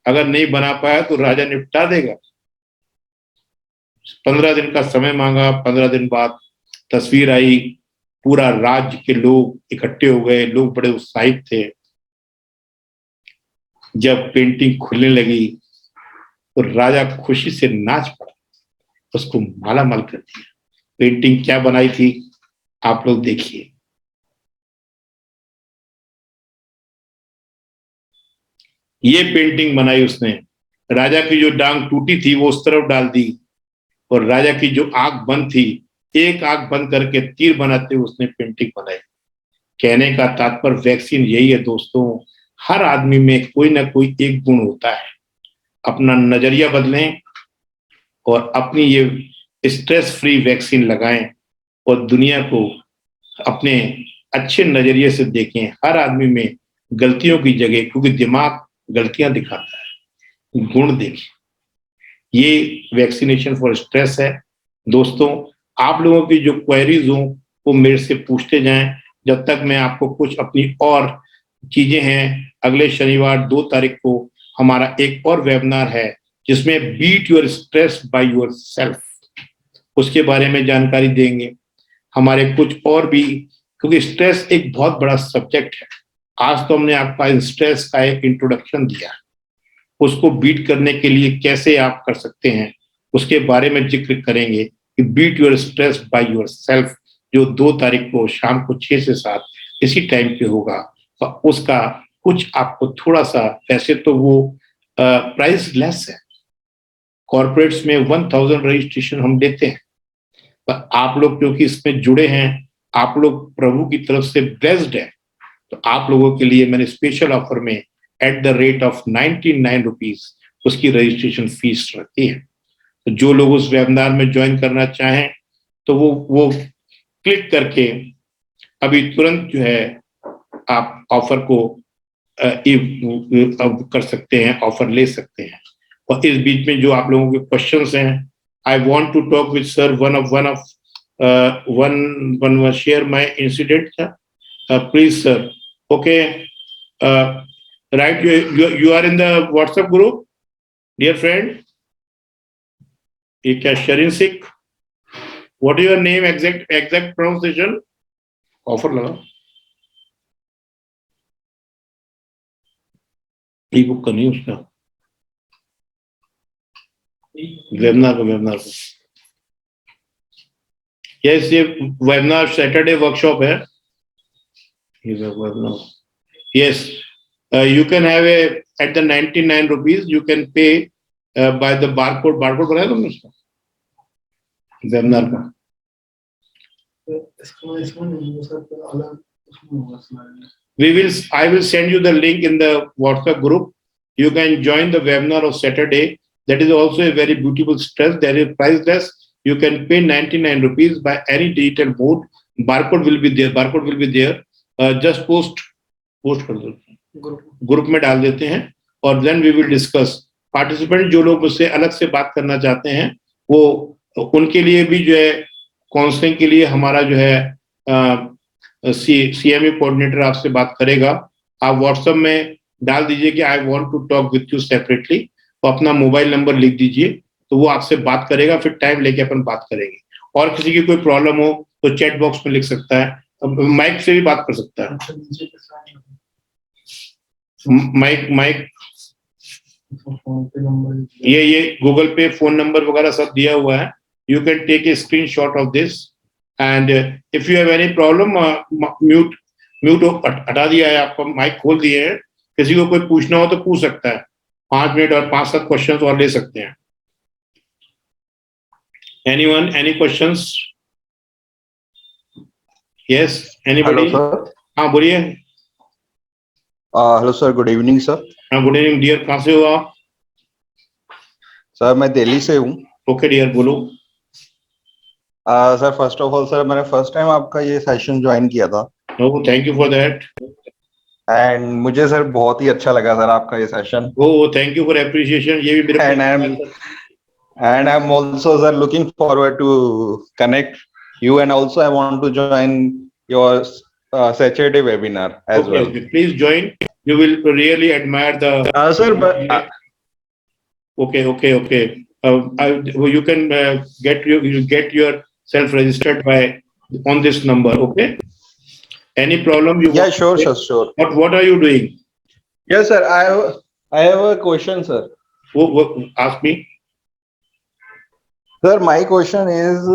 अगर नहीं बना पाया तो राजा निपटा देगा। 15 दिन का समय मांगा, 15 दिन बाद तस्वीर आई, पूरा राज्य के लोग इकट्ठे हो गए, लोग बड़े उत्साहित थे। जब पेंटिंग खुलने लगी तो राजा खुशी से नाच पड़ा, उसको माला माल कर दिया। पेंटिंग क्या बनाई थी आप लोग देखिए। ये पेंटिंग बनाई उसने, राजा की जो डांग टूटी थी वो उस तरफ डाल दी, और राजा की जो आंख बंद थी, एक आंख बंद करके तीर बनाते हुए उसने पेंटिंग बनाई। कहने का तात्पर्य वैक्सीन यही है दोस्तों, हर आदमी में कोई ना कोई एक गुण होता है। अपना नजरिया बदलें और अपनी ये स्ट्रेस फ्री वैक्सीन लगाएं और दुनिया को अपने अच्छे नजरिए से देखें। हर आदमी में गलतियों की जगह, क्योंकि दिमाग गलतियां दिखाता है, गुण देखें। ये वैक्सीनेशन फॉर स्ट्रेस है दोस्तों। आप लोगों की जो क्वेरीज हो वो मेरे से पूछते जाएं, जब तक मैं आपको कुछ अपनी और चीजें हैं। अगले शनिवार 2 तारीख को हमारा एक और वेबिनार है जिसमें beat your stress by your self, उसके बारे में जानकारी देंगे। हमारे कुछ और भी, क्योंकि स्ट्रेस एक बहुत बड़ा सब्जेक्ट है। आज तो हमने आपका स्ट्रेस का एक इंट्रोडक्शन दिया, उसको बीट करने के लिए कैसे आप कर सकते हैं उसके बारे में जिक्र करेंगे कि beat your stress by your self, जो 2 तारीख को शाम को 6 से 7 इसी टाइम पे होगा। तो उसका कुछ आपको थोड़ा सा, वैसे तो वो प्राइस लेस है, कॉर्पोरेट्स में 1000 रजिस्ट्रेशन हम देते हैं, पर आप लोग क्योंकि इसमें जुड़े हैं, आप लोग प्रभु की तरफ से ब्लेस्ड है, तो आप लोगों के लिए मैंने स्पेशल ऑफर में at the rate of 99 rupees उसकी रजिस्ट्रेशन फीस रखी है। तो जो लोग उस वेबिनार में ज्वाइन करना चाहें तो वो क्लिक करके अभी तुरंत जो है आप ऑफर को कर सकते हैं, ऑफर ले सकते हैं। और इस बीच में जो आप लोगों के क्वेश्चंस हैं, I want to talk with sir, one share my incident, please sir. Okay, right, you are in the WhatsApp group, dear friend. ये क्या शरीन सिख, what is your name, exact pronunciation? Offer लगा, ई बुक का नहीं, उसका वेबिनार का यस, ये वेबिनार सैटरडे वर्कशॉप है। Yes, you can have at the 99 rupees you can pay by the barcode बनाया तुमने उसका वेबिनार का? I will send you the link in the WhatsApp group. You can join the webinar of Saturday. That is also a very beautiful stress. That is priceless. You can pay 99 rupees by any digital mode. Barcode will be there. Just post कर दो, ग्रुप में डाल देते हैं, और then we will discuss. Participant जो लोग मुझसे अलग से बात करना चाहते हैं वो उनके लिए भी जो है काउंसलिंग के लिए हमारा जो है सीएमए कोऑर्डिनेटर आपसे बात करेगा। आप व्हाट्सएप में डाल दीजिए कि I want to talk with you separately, तो अपना मोबाइल नंबर लिख दीजिए, तो वो आपसे बात करेगा, फिर टाइम लेके अपन बात करेंगे। और किसी की कोई प्रॉब्लम हो तो चैट बॉक्स में लिख सकता है, माइक से भी बात कर सकता है। माइक ये गूगल पे फोन नंबर वगैरह सब दिया हुआ है। You can take a screenshot of this, and if you have any problem, mute हटा दिया है आपका, माइक खोल दिए हैं, किसी को कोई पूछना हो तो पूछ सकता है। 5 मिनट और 5-7 क्वेश्चंस और ले सकते हैं। Anyone, any questions? Yes, anybody? हाँ बोलिए। Hello sir, good evening sir. हाँ गुड इवनिंग डियर, कहाँ से हो आप? सर मैं दिल्ली से हूँ। ओके डियर, बोलो। Sir first of all sir मैंने फर्स्ट टाइम आपका ये सेशन ज्वाइन किया था Oh, thank you for that. And मुझे सर बहुत ही अच्छा लगा सर आपका ये session Oh, thank you for appreciation. ये भी मेरे and I am also sir looking forward to connect you and also I want to join your Saturday webinar as Okay, well. okay. Please join. You will really admire the. Sir, but Okay, okay, okay. You can you get yourself registered by on this number. Okay. Any problem? You yeah, sure. What are you doing? Yes, sir. I have a question, sir. Ask me. Sir, my question is,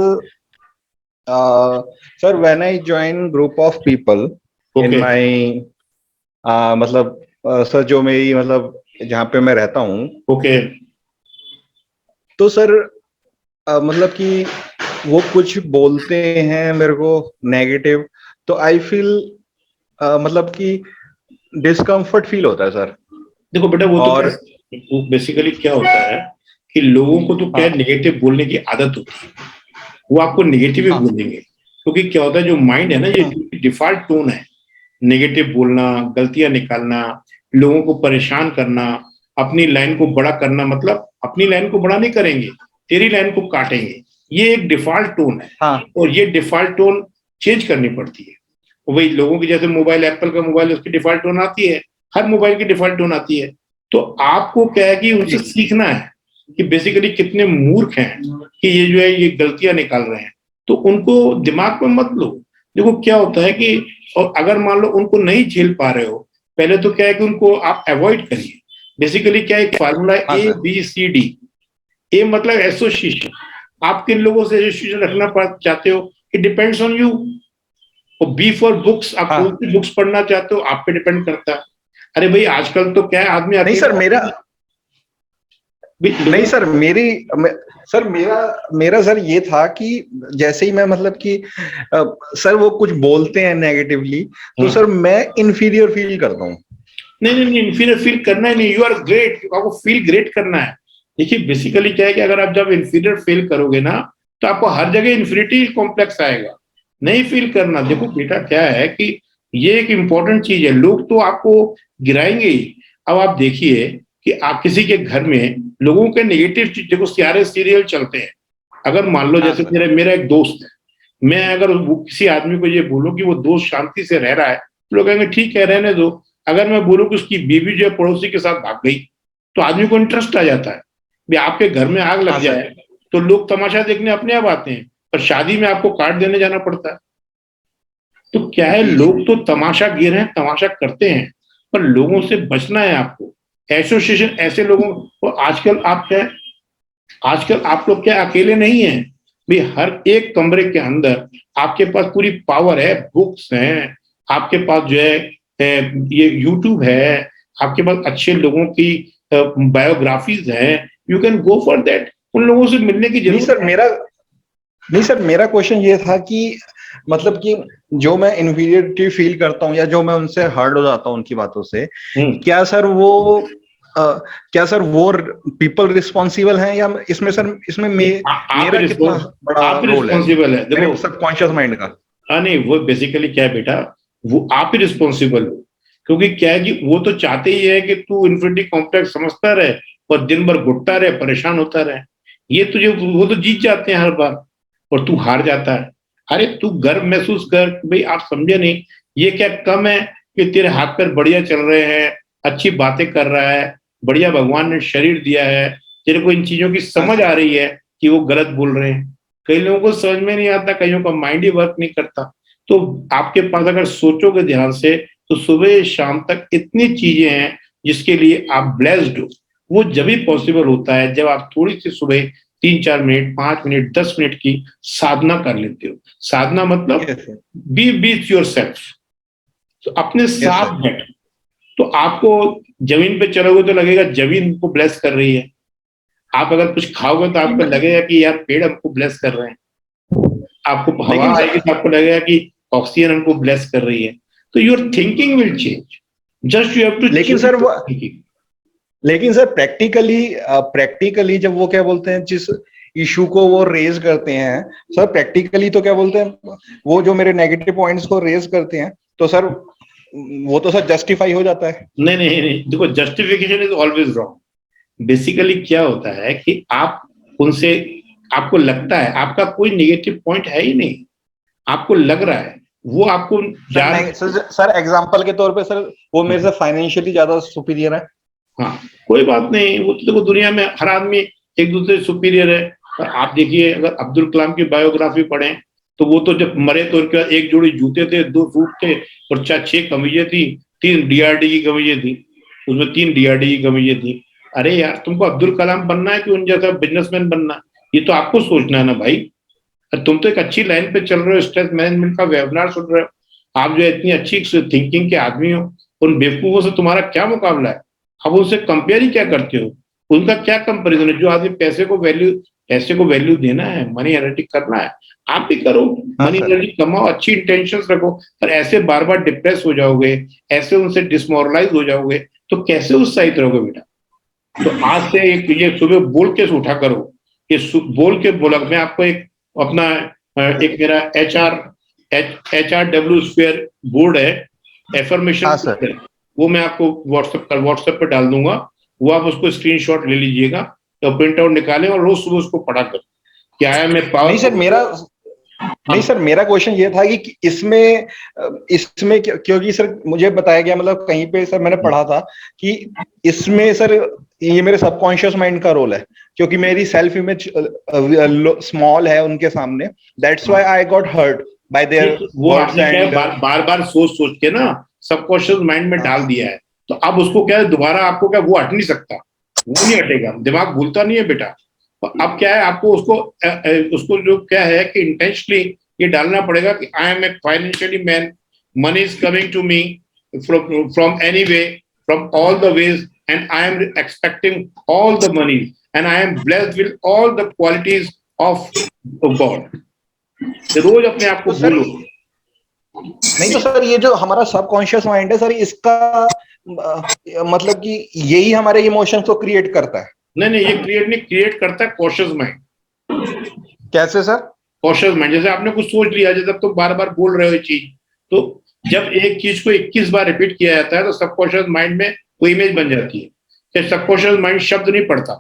sir, when I join group of people in Okay. my मतलब सर जो मेरी मतलब जहाँ पे मैं रहता हूँ Okay. तो सर मतलब कि वो कुछ बोलते हैं मेरे को नेगेटिव तो आई फील मतलब कि डिस्कम्फर्ट फील होता है सर। देखो बेटा और वो बेसिकली क्या होता है कि लोगों को तो क्या नेगेटिव बोलने की आदत होती है, वो आपको नेगेटिव ही बोलेंगे क्योंकि क्या होता है जो माइंड है ना ये डिफॉल्ट टोन है, नेगेटिव बोलना, गलतियां निकालना, लोगों को परेशान करना, अपनी लाइन को बड़ा करना, मतलब अपनी लाइन को बड़ा नहीं करेंगे, तेरी लाइन को काटेंगे, ये एक डिफॉल्ट टोन है। और ये डिफॉल्ट टोन चेंज करनी पड़ती है। वही लोगों की जैसे मोबाइल, एप्पल का मोबाइल उसकी डिफॉल्ट टोन आती है, हर मोबाइल की डिफॉल्ट टोन आती है। तो आपको क्या है कि उनसे सीखना है कि बेसिकली कितने मूर्ख हैं कि ये जो है ये गलतियां निकाल रहे हैं, तो उनको दिमाग में मत लो। देखो क्या होता है कि और अगर मान लो उनको नहीं झेल पा रहे हो, पहले तो क्या है कि उनको आप अवॉइड करिए। बेसिकली क्या है फार्मूला ABCD। ए मतलब एसोसिएशन, आप किन लोगों से एसोसिएशन रखना चाहते हो, इट डिपेंड्स ऑन यू। और बी फॉर बुक्स, आप कौन सी बुक्स पढ़ना चाहते हो आप पे डिपेंड करता है। अरे भाई आजकल तो क्या है आदमी नहीं सर मेरा सर ये था कि जैसे ही मैं मतलब कि सर वो कुछ बोलते हैं नेगेटिवली तो सर मैं इंफीरियर फील करता हूँ। नहीं इंफीरियर फील करना है नहीं, यू आर ग्रेट, आपको फील ग्रेट करना है। देखिए बेसिकली क्या है कि अगर आप जब इंफीरियर फील करोगे ना तो आपको हर जगह इंफीरियरिटी कॉम्प्लेक्स आएगा, नहीं फील करना। देखो बेटा क्या है कि ये एक इंपॉर्टेंट चीज है, लोग तो आपको गिराएंगे ही। अब आप देखिए कि आप किसी के घर में लोगों के नेगेटिव चीज, देखो सारे सीरियल चलते हैं। अगर मान लो जैसे मेरा एक दोस्त है, मैं अगर वो किसी आदमी को ये बोलूं कि वो दोस्त शांति से रह रहा है तो लोग कहेंगे ठीक है रहने दो। अगर मैं बोलूं कि उसकी बीवी जो है पड़ोसी के साथ भाग गई तो आदमी को इंटरेस्ट आ जाता है। भी आपके घर में आग लग जाए तो लोग तमाशा देखने अपने आप आते हैं, पर शादी में आपको कार्ड देने जाना पड़ता है। तो क्या है लोग तो तमाशा गिर हैं, तमाशा करते हैं, पर लोगों से बचना है आपको। एसोसिएशन ऐसे लोगों को आजकल आप लोग क्या अकेले नहीं हैं भाई, हर एक कमरे के अंदर आपके पास पूरी पावर है, बुक्स हैं आपके पास, जो है ये यूट्यूब है आपके पास, अच्छे लोगों की बायोग्राफीज हैं, you can go for that. उन लोगों से मिलने की जरूरत नहीं सर मेरा क्वेश्चन ये था कि मतलब कि जो मैं इंफीरियरिटी फील करता हूँ या जो मैं उनसे हर्ट हो जाता हूँ उनकी बातों से, क्या सर वो पीपल रिस्पॉन्सिबल हैं या इसमें मेरा कितना बड़ा रोल है देखो सबकॉन्शियस माइंड का? नहीं वो बेसिकली क्या है बेटा, वो आप ही रिस्पॉन्सिबल हो। क्योंकि क्या है कि वो तो चाहते ही है कि तू इन्फिनिटी कॉम्प्लेक्स समझता रहे और दिन भर घुटता रहे, परेशान होता रहे। ये तुझे वो तो जीत जाते हैं हर बार और तू हार जाता है। अरे तू गर्व महसूस कर भाई, आप समझे नहीं ये क्या कम है कि तेरे हाथ पैर बढ़िया चल रहे हैं, अच्छी बातें कर रहा है, बढ़िया भगवान ने शरीर दिया है, तेरे को इन चीजों की समझ आ रही है कि वो गलत बोल रहे हैं। कई लोगों को समझ में नहीं आता, कईयों का माइंड ही वर्क नहीं करता। तो आपके पास अगर सोचोगे ध्यान से तो सुबह शाम तक इतनी चीजें हैं जिसके लिए आप ब्लेस्ड हो। वो जब भी पॉसिबल होता है जब आप थोड़ी सी सुबह 3-4 मिनट, 5 मिनट, 10 मिनट की साधना कर लेते हो। साधना मतलब बी विथ योरसेल्फ, तो अपने साथ बैठो। तो आपको जमीन पे चलोगे तो लगेगा जमीन को ब्लेस कर रही है, आप अगर कुछ खाओगे तो आपको लगेगा कि यार पेड़ हमको ब्लेस कर रहे हैं, आपको हवा आएगी तो आपको लगेगा कि ऑक्सीजन हमको ब्लेस कर रही है। तो your thinking will change, just you have to. लेकिन सर प्रैक्टिकली जब वो क्या बोलते हैं जिस इशू को वो रेज करते हैं सर, प्रैक्टिकली तो क्या बोलते हैं, वो जो मेरे नेगेटिव पॉइंट्स को रेज करते हैं, तो सर वो तो सर जस्टिफाई हो जाता है। नहीं नहीं नहीं, देखो justification is always wrong. Basically क्या होता है कि आप उनसे, आपको लगता है आपका कोई नेगेटिव पॉइंट है ही नहीं, आपको लग रहा है वो आपको सर एग्जांपल के तौर पे सर वो मेरे से फाइनेंशियली ज्यादा सुपीरियर है। हाँ कोई बात नहीं, वो तो देखो दुनिया में हर आदमी एक दूसरे से सुपीरियर है। और आप देखिए अगर अब्दुल कलाम की बायोग्राफी पढ़ें तो वो तो जब मरे तो उनके पास एक जोड़ी जूते थे, 2 सूट थे और 6 कमीजें थी, 3 डीआरडी की कमीजें थी, उसमें 3 डीआरडी की कमीजें थी। अरे यार तुमको अब्दुल कलाम बनना है कि उन जैसा बिजनेसमैन बनना है, ये तो आपको सोचना है ना भाई। तुम तो एक अच्छी लाइन पे चल रहे हो, स्ट्रेस मैनेजमेंट का वेबिनार सुन रहे हो, आप जो इतनी अच्छी थिंकिंग के आदमी हो, उन बेवकूफों से तुम्हारा क्या मुकाबला है? अब उनसे कंपेयर ही क्या करते हो? उनका क्या कंपेरिजन है? जो आदमी पैसे को वैल्यू देना है, मनी एनालिटिक करना है, आप भी करो, मनी एनालिटिक कमाओ, अच्छी इंटेंशंस रखो। पर ऐसे बार बार डिप्रेस हो जाओगे, ऐसे उनसे डिसमोरलाइज हो जाओगे तो कैसे उत्साहित रहोगे बेटा? तो आज से ये सुबह बोल के उठा करो, ये बोल के बोला। मैं आपको एक अपना एक मेरा HRW स्क्वायर बोर्ड है, एफर्मेशन, वो मैं आपको व्हाट्सएप पे डाल दूंगा, वो आप उसको स्क्रीनशॉट ले लीजिएगा, तो प्रिंट आउट निकालें और रोज सुबह उसको पढ़ा कर। क्या है मैं पावर नहीं सर मेरा क्वेश्चन ये था कि इसमें क्योंकि सर मुझे बताया गया, मतलब कहीं पे सर मैंने पढ़ा था कि इसमें सर ये मेरे सबकॉन्शियस माइंड का रोल है, क्योंकि मेरी सेल्फ इमेज स्मॉल है उनके सामने, that's why I got hurt by their words and बार बार सोच के ना सबकॉन्शियस माइंड में डाल दिया है। तो अब उसको क्या है, दोबारा आपको क्या वो हट नहीं सकता, वो नहीं हटेगा, दिमाग भूलता नहीं है बेटा। तो अब क्या है, आपको उसको जो क्या है कि इंटेंशनली ये डालना पड़ेगा कि I am a financially man, money is coming to me from any way, from all the ways, and I am expecting all the money, and I am blessed with all the qualities of God. रोज अपने आप को बोलो। नहीं तो सर ये जो हमारा सबकॉन्शियस माइंड है सर, इसका मतलब कि यही हमारे इमोशंस को क्रिएट करता है? नहीं, ये क्रिएट करता है कॉशियस माइंड। कैसे सर? कॉशियस माइंड, जैसे आपने कुछ सोच लिया, जैसे तुम बार बार बोल रहे हो ये चीज, तो जब एक चीज को 21 बार रिपीट किया जाता है तो सबकॉन्शियस माइंड में वो इमेज बन जाती है। सबकॉन्शियस माइंड शब्द नहीं पढ़ता,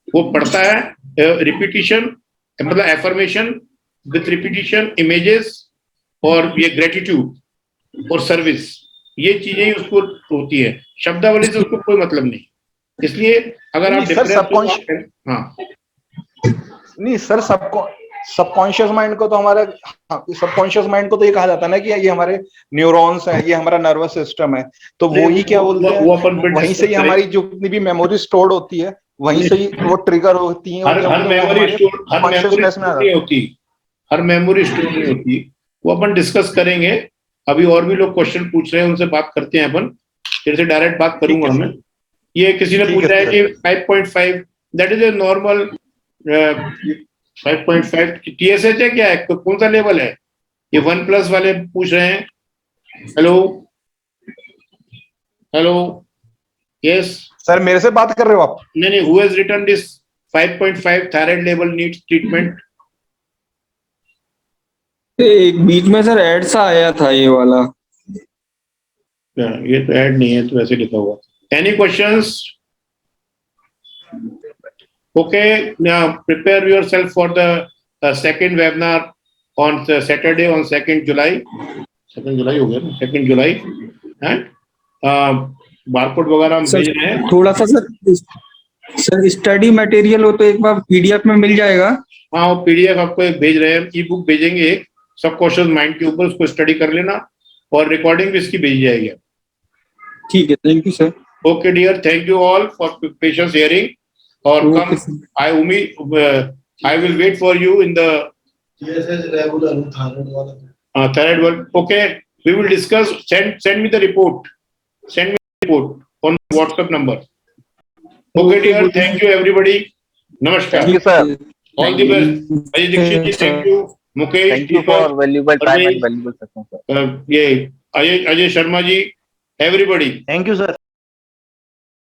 वो पढ़ता है रिपीटिशन, मतलब एफर्मेशन विथ रिपीटिशन, इमेजेस और ये ग्रेटिट्यूड और सर्विस, ये चीजें ही उसको होती है। शब्दावली से उसको कोई मतलब नहीं। इसलिए अगर आप नहीं सर सबकॉन्शियस माइंड को तो हमारा सबकॉन्शियस माइंड को तो ये कहा जाता है ना कि ये हमारे न्यूरॉन्स हैं, ये हमारा नर्वस सिस्टम है, तो वो ही क्या बोलते हैं, वहीं से ही हमारी जो जितनी भी मेमोरी स्टोर्ड होती है वहीं से ही वो ट्रिगर होती है। हर मेमोरी स्टोर नहीं होती, वो अपन डिस्कस करेंगे। अभी और भी लोग क्वेश्चन पूछ रहे हैं, उनसे बात करते हैं अपन, फिर से डायरेक्ट बात करूंगा मैं। ये किसी ने पूछा है कि 5.5 that is a normal 5.5 TSH है क्या है, कौन सा लेवल है? ये 1+ वाले पूछ रहे हैं। हेलो यस सर, मेरे से बात कर रहे हो आप? नहीं, who has written this 5.5 thyroid level needs treatment? एक बीच में सर ऐड सा आया था ये वाला। ये तो ऐड नहीं है, तो वैसे लिखा हुआ। Any questions? Okay, now prepare yourself for the second webinar on Saturday on 2 जुलाई। 2 जुलाई हो गया ना, 2 जुलाई है। बारकोड वगैरह हम भेज रहे हैं। थोड़ा सा सर स्टडी मटेरियल हो तो एक बार PDF में मिल जाएगा? हाँ, वो PDF आपको एक भेज रहे हैं, ई बुक भेजेंगे एक सबकॉन्शियस माइंड के ऊपर, उसको स्टडी कर लेना और रिकॉर्डिंग भी इसकी भेजी जाएगी। ठीक है, thank you sir. Okay dear, thank you all for patience hearing, और come I will wait for you in the thyroid one. Okay, we will discuss, send me the report, on WhatsApp number. Okay dear, thank you everybody. Namaskar. Thank you sir. All the best. Ajay Dikshit ji, thank you. Mukesh, thank you for valuable time and valuable session sir. ये Ajay Sharma ji, everybody. Thank you sir.